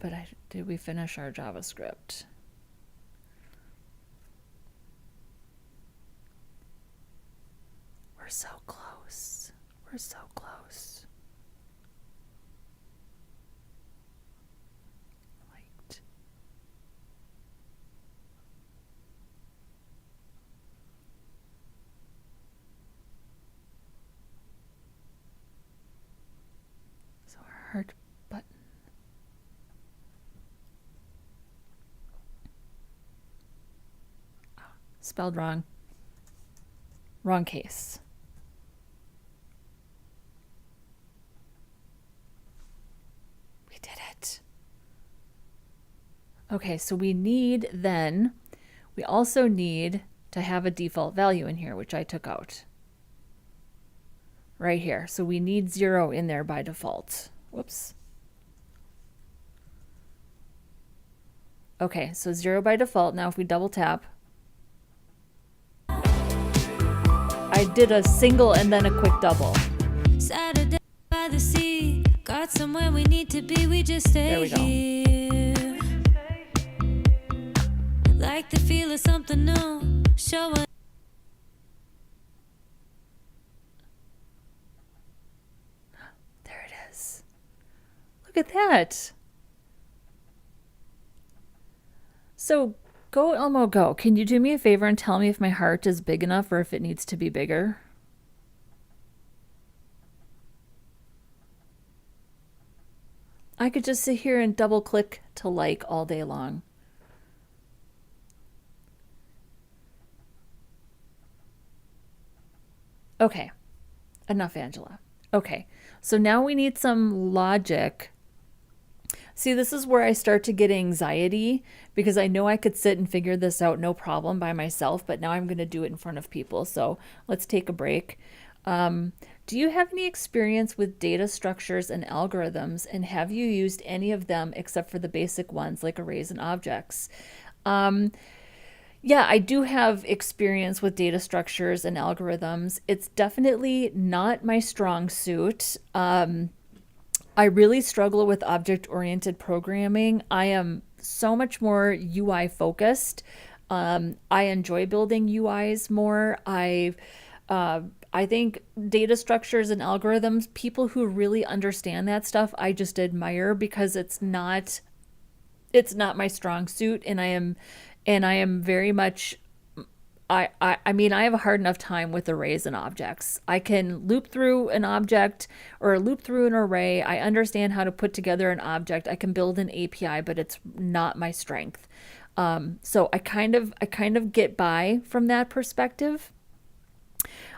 but did we finish our JavaScript? We're so close. We're so close. Liked. So our heart button. Spelled wrong. Wrong case. We did it. Okay, so we also need to have a default value in here, which I took out. Right here. So we need 0 in there by default. Whoops. Okay, so 0 by default. Now if we double tap, I did a single and then a quick double. Saturday by the sea, got somewhere we need to be, we just stay here. Like the feel of something new, show us. There it is. Look at that. So go, Elmo, go. Can you do me a favor and tell me if my heart is big enough or if it needs to be bigger? I could just sit here and double click to like all day long. Okay, enough, Angela. Okay, so now we need some logic. See, this is where I start to get anxiety because I know I could sit and figure this out no problem by myself, but now I'm going to do it in front of people. So let's take a break. Do you have any experience with data structures and algorithms, and have you used any of them except for the basic ones like arrays and objects? Yeah, I do have experience with data structures and algorithms. It's definitely not my strong suit. I really struggle with object-oriented programming. I am so much more UI focused. I enjoy building UIs more. I think data structures and algorithms, people who really understand that stuff, I just admire because it's not my strong suit, and I am very much I mean, I have a hard enough time with arrays and objects. I can loop through an object or loop through an array. I understand how to put together an object. I can build an API, but it's not my strength. So I kind of get by from that perspective.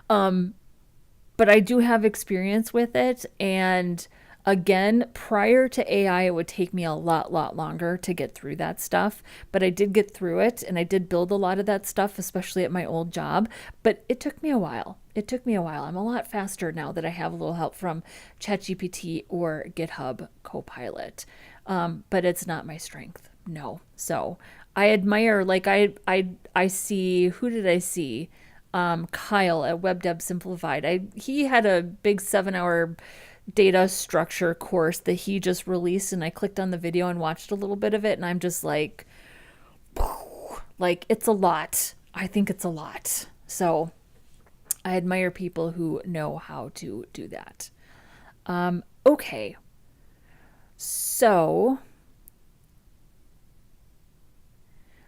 But I do have experience with it. And again, prior to AI, it would take me a lot longer to get through that stuff. But I did get through it and I did build a lot of that stuff, especially at my old job. But it took me a while. It took me a while. I'm a lot faster now that I have a little help from ChatGPT or GitHub Copilot. But it's not my strength. No. So I admire, like I see, who did I see? Kyle at WebDev Simplified. He had a big 7-hour data structure course that he just released, and I clicked on the video and watched a little bit of it, and I'm just like it's a lot. I think it's a lot. So I admire people who know how to do that. Okay. So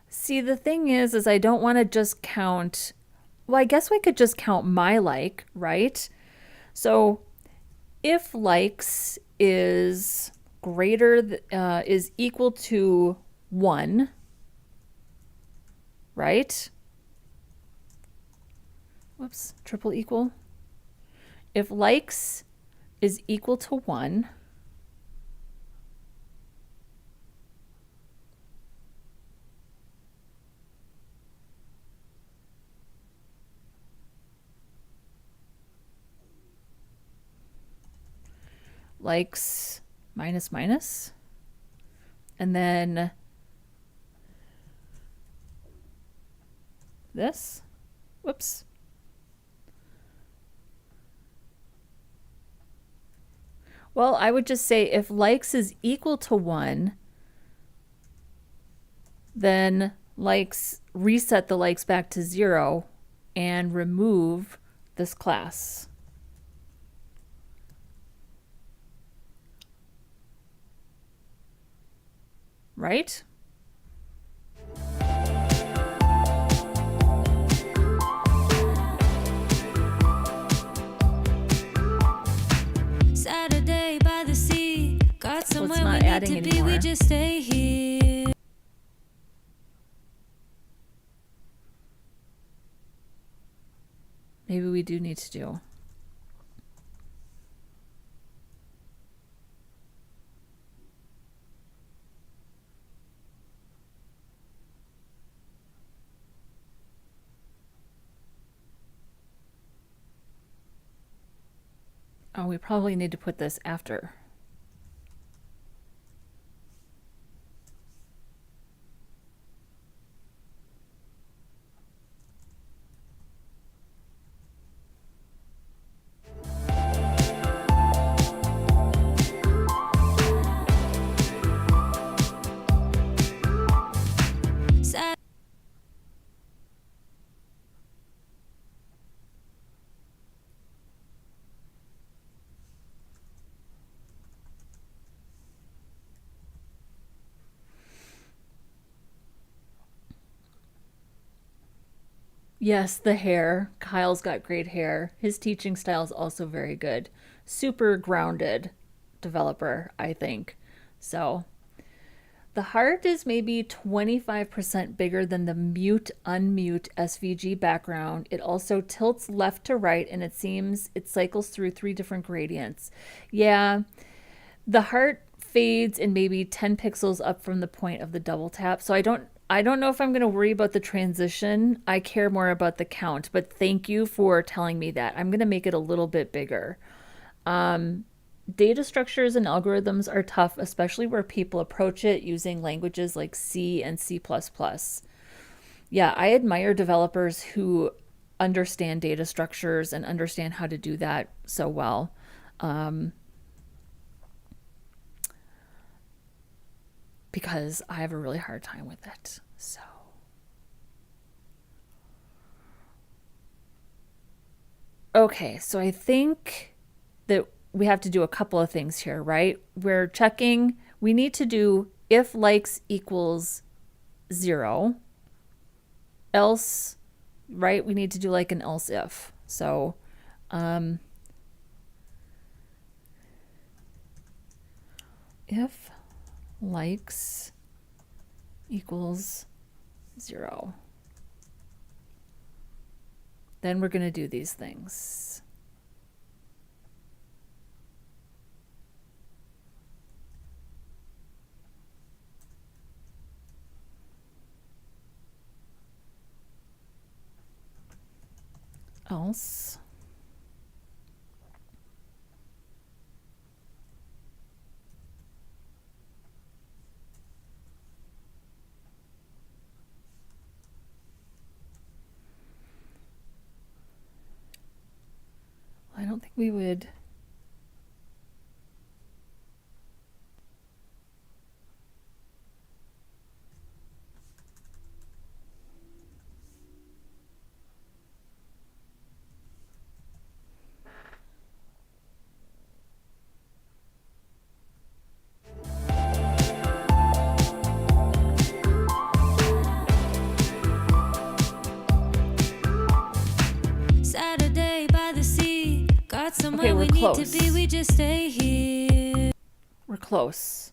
see, the thing is I don't want to just count. Well, I guess we could just count my like, right? So if likes is is equal to 1, right? Whoops, triple equal. If likes is equal to 1, likes minus minus, and then this, whoops. Well, I would just say if likes is equal to 1, then likes, reset the likes back to 0 and remove this class. Right? Saturday by the sea, got somewhere we not need adding to be, anymore. we just stay here. Maybe we do need to do. Oh, we probably need to put this after. Yes, the hair. Kyle's got great hair. His teaching style is also very good. Super grounded developer, I think. So the heart is maybe 25% bigger than the mute unmute SVG background. It also tilts left to right, and it seems it cycles through 3 different gradients. Yeah, the heart fades in maybe 10 pixels up from the point of the double tap. So I don't know if I'm going to worry about the transition. I care more about the count, but thank you for telling me that. I'm going to make it a little bit bigger. Data structures and algorithms are tough, especially where people approach it using languages like C and C++. Yeah, I admire developers who understand data structures and understand how to do that so well. Because I have a really hard time with it. So okay, so I think that we have to do a couple of things here, right? We're checking, we need to do if likes equals 0, else right? We need to do like an else if. So if likes equals 0, then we're going to do these things. Else I don't think we would. Saturday by the sea, got somewhere Okay, we're we need close. to be, we just stay here. We're close.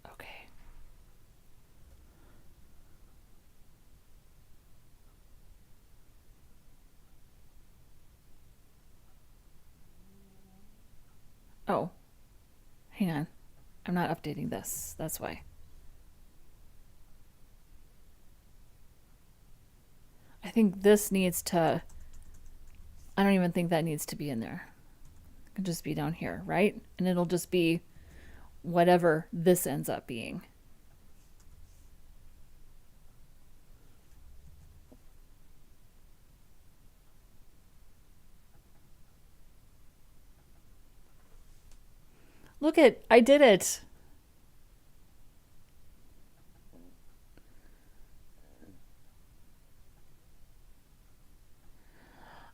Okay. Oh, hang on. I'm not updating this. That's why. I think this needs to, I don't even think that needs to be in there. It can just be down here, right? And it'll just be whatever this ends up being. Look it, I did it.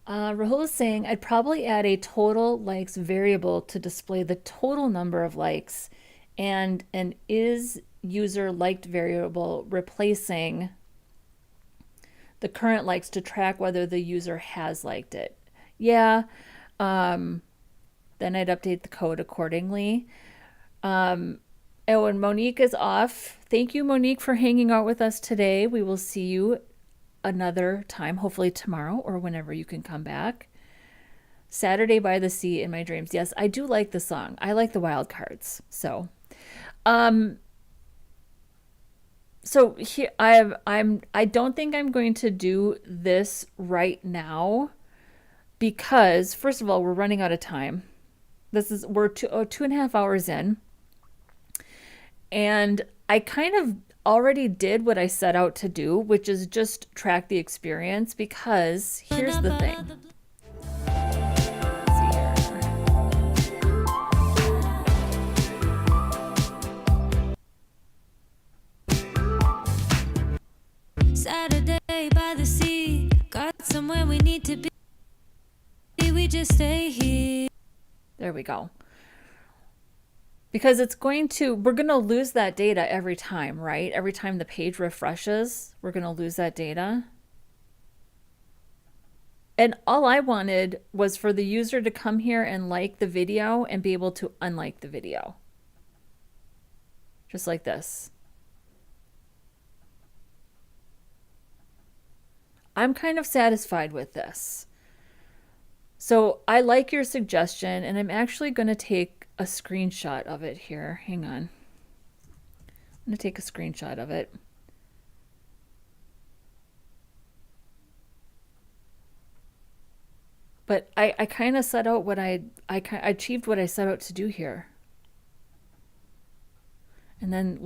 Rahul is saying I'd probably add a total likes variable to display the total number of likes and an is user liked variable replacing the current likes to track whether the user has liked it. Yeah, then I'd update the code accordingly. Oh, and Monique is off. Thank you, Monique, for hanging out with us today. We will see you another time, hopefully tomorrow or whenever you can come back. Saturday by the Sea in my dreams. Yes, I do like the song. I like the wild cards. So here I don't think I'm going to do this right now because first of all, we're running out of time. We're 2.5 hours in. And I kind of already did what I set out to do, which is just track the experience because here's the thing. Saturday by the sea, got somewhere we need to be, we just stay here. There we go. Because we're going to lose that data every time, right? Every time the page refreshes, we're going to lose that data. And all I wanted was for the user to come here and like the video and be able to unlike the video. Just like this. I'm kind of satisfied with this. So I like your suggestion, and I'm actually going to take a screenshot of it here. Hang on. I'm going to take a screenshot of it. But I kind of set out what I achieved what I set out to do here. And then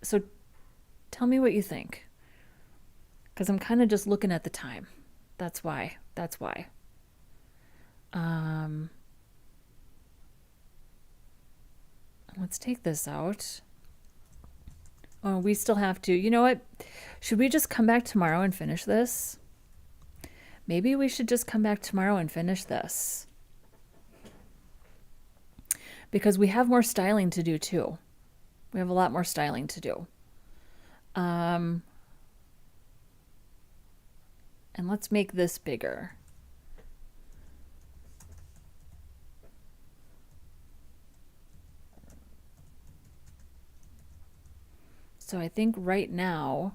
so tell me what you think. Because I'm kind of just looking at the time. That's why. Let's take this out. Oh, we still have to. You know what? Should we just come back tomorrow and finish this? Maybe we should just come back tomorrow and finish this. Because we have more styling to do too. We have a lot more styling to do. And let's make this bigger. So I think right now,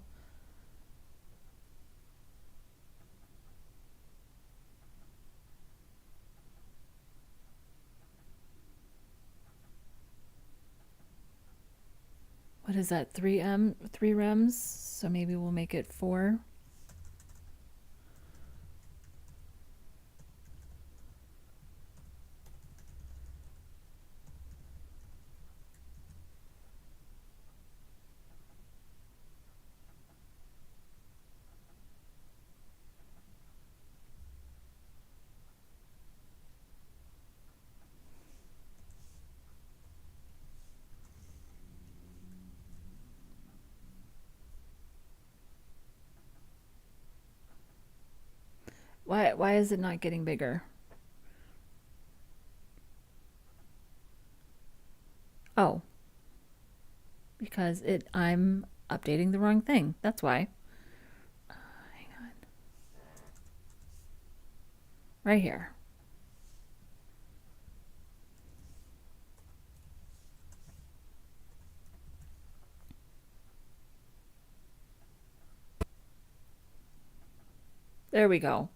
what is that, 3 rems? So maybe we'll make it 4. Why is it not getting bigger? Oh, because I'm updating the wrong thing. That's why. Hang on. Right here. There we go.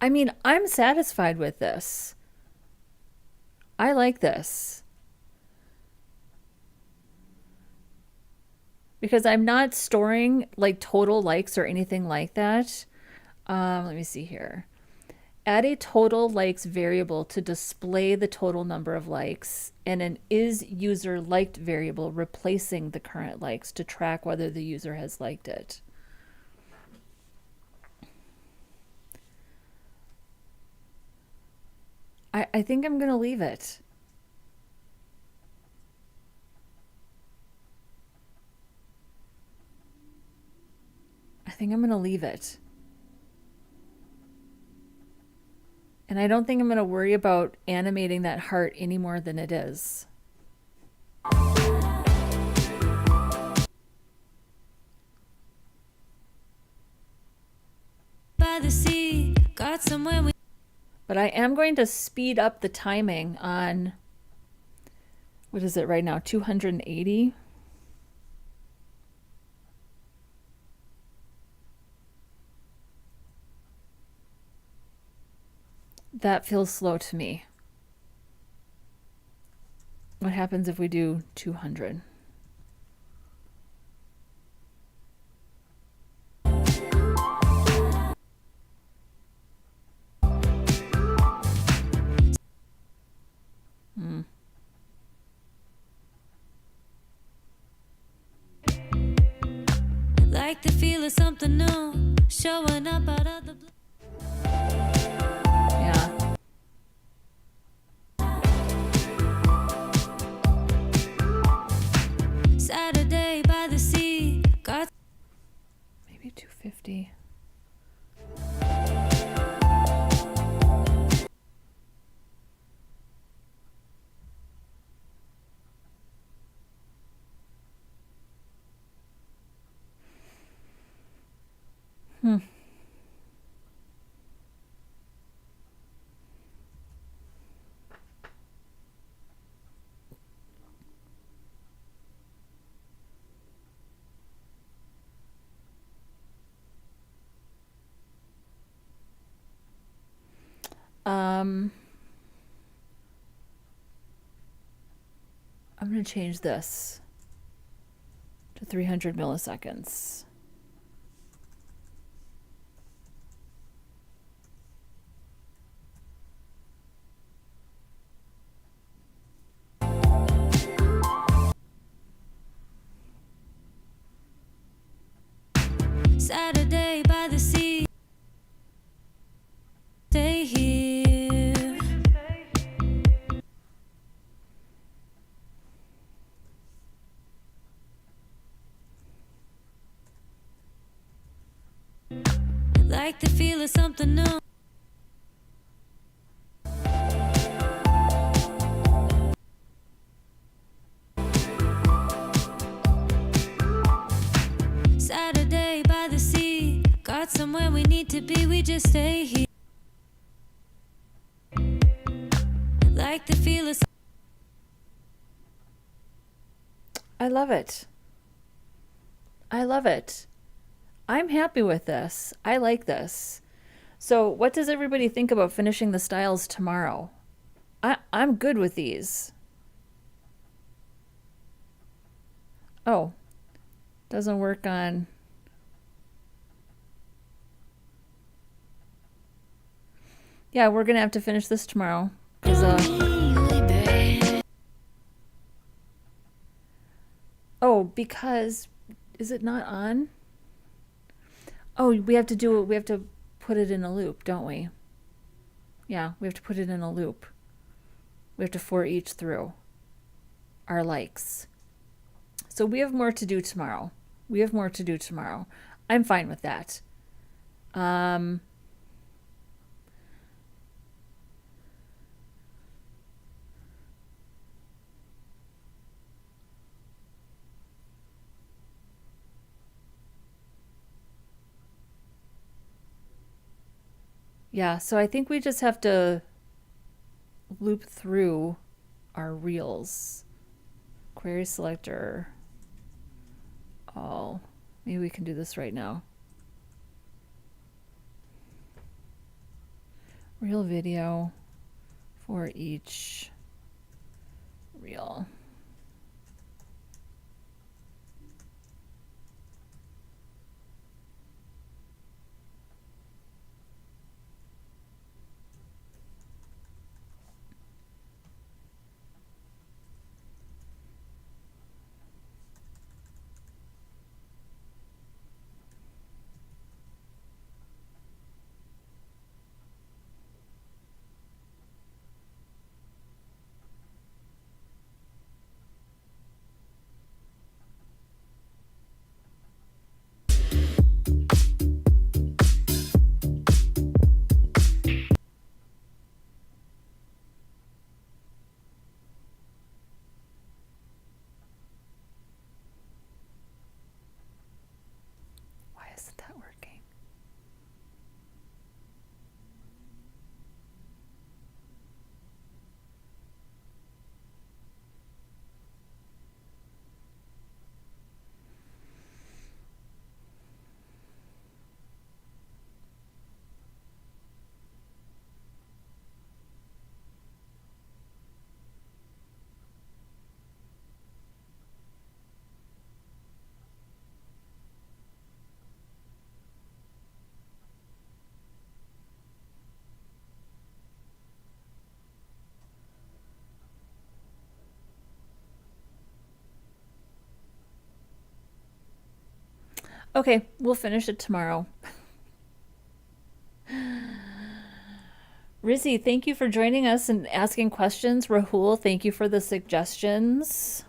I mean, I'm satisfied with this. I like this. Because I'm not storing like total likes or anything like that. Let me see here. Add a total likes variable to display the total number of likes, and an is user liked variable replacing the current likes to track whether the user has liked it. I think I'm going to leave it. I think I'm going to leave it. And I don't think I'm going to worry about animating that heart any more than it is. By the sea, got somewhere we. But I am going to speed up the timing on, what is it right now, 280? That feels slow to me. What happens if we do 200? Like the feel of something new showing up out of the blue. Yeah. Saturday by the sea, got Maybe 250. I'm going to change this to 300 milliseconds. Saturday by the sea. something new. Saturday by the sea, got somewhere we need to be, we just stay here. Like the feel of. I love it. I love it. I'm happy with this. I like this. So what does everybody think about finishing the styles tomorrow? I'm good with these. Oh, doesn't work on. Yeah, we're gonna have to finish this tomorrow. Oh, because is it not on? Oh, we have to put it in a loop, don't we? Yeah, we have to put it in a loop. We have to for each through our likes. So we have more to do tomorrow. I'm fine with that. Yeah, so I think we just have to loop through our reels. Query selector. All. Maybe we can do this right now. Reel video for each reel. Why isn't that working? Okay, we'll finish it tomorrow. Rizzy, thank you for joining us and asking questions. Rahul, thank you for the suggestions.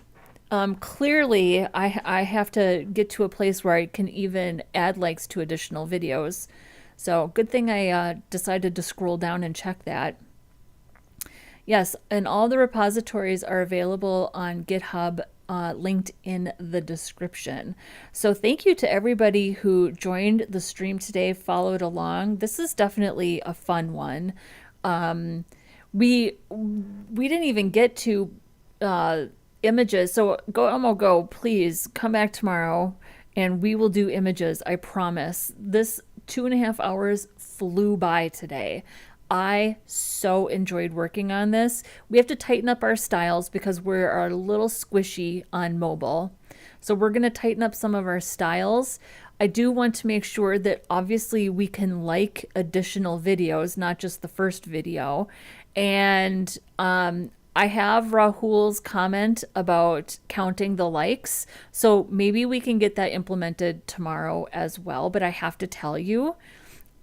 Clearly, I have to get to a place where I can even add likes to additional videos. So good thing I decided to scroll down and check that. Yes, and all the repositories are available on GitHub, linked in the description. So thank you to everybody who joined the stream today, followed along. This is definitely a fun one. We didn't even get to images. So go, please come back tomorrow and we will do images. I promise. This 2.5 hours flew by today. I so enjoyed working on this. We have to tighten up our styles because we're a little squishy on mobile. So we're going to tighten up some of our styles. I do want to make sure that obviously we can like additional videos, not just the first video. And I have Rahul's comment about counting the likes. So maybe we can get that implemented tomorrow as well. But I have to tell you,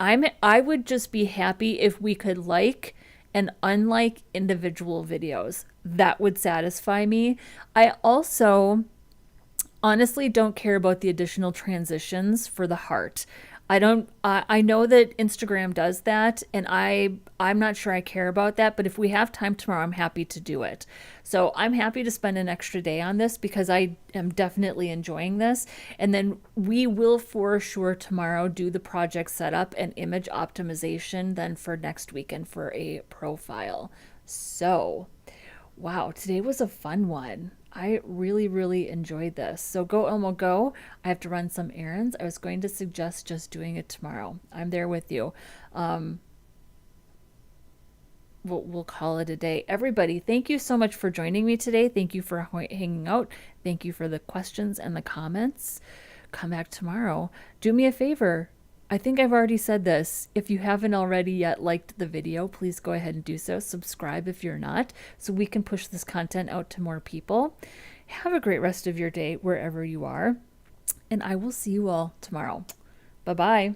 I would just be happy if we could like and unlike individual videos. That would satisfy me. I also honestly don't care about the additional transitions for the heart. I know that Instagram does that, and I'm not sure I care about that, but if we have time tomorrow, I'm happy to do it. So I'm happy to spend an extra day on this because I am definitely enjoying this. And then we will for sure tomorrow do the project setup and image optimization then for next weekend for a profile. So, wow, today was a fun one. I really, really enjoyed this. So go, Elmo, go. I have to run some errands. I was going to suggest just doing it tomorrow. I'm there with you. We'll call it a day. Everybody, thank you so much for joining me today. Thank you for hanging out. Thank you for the questions and the comments. Come back tomorrow. Do me a favor. I think I've already said this. If you haven't already yet liked the video, please go ahead and do so. Subscribe if you're not, so we can push this content out to more people. Have a great rest of your day wherever you are, and I will see you all tomorrow. Bye-bye.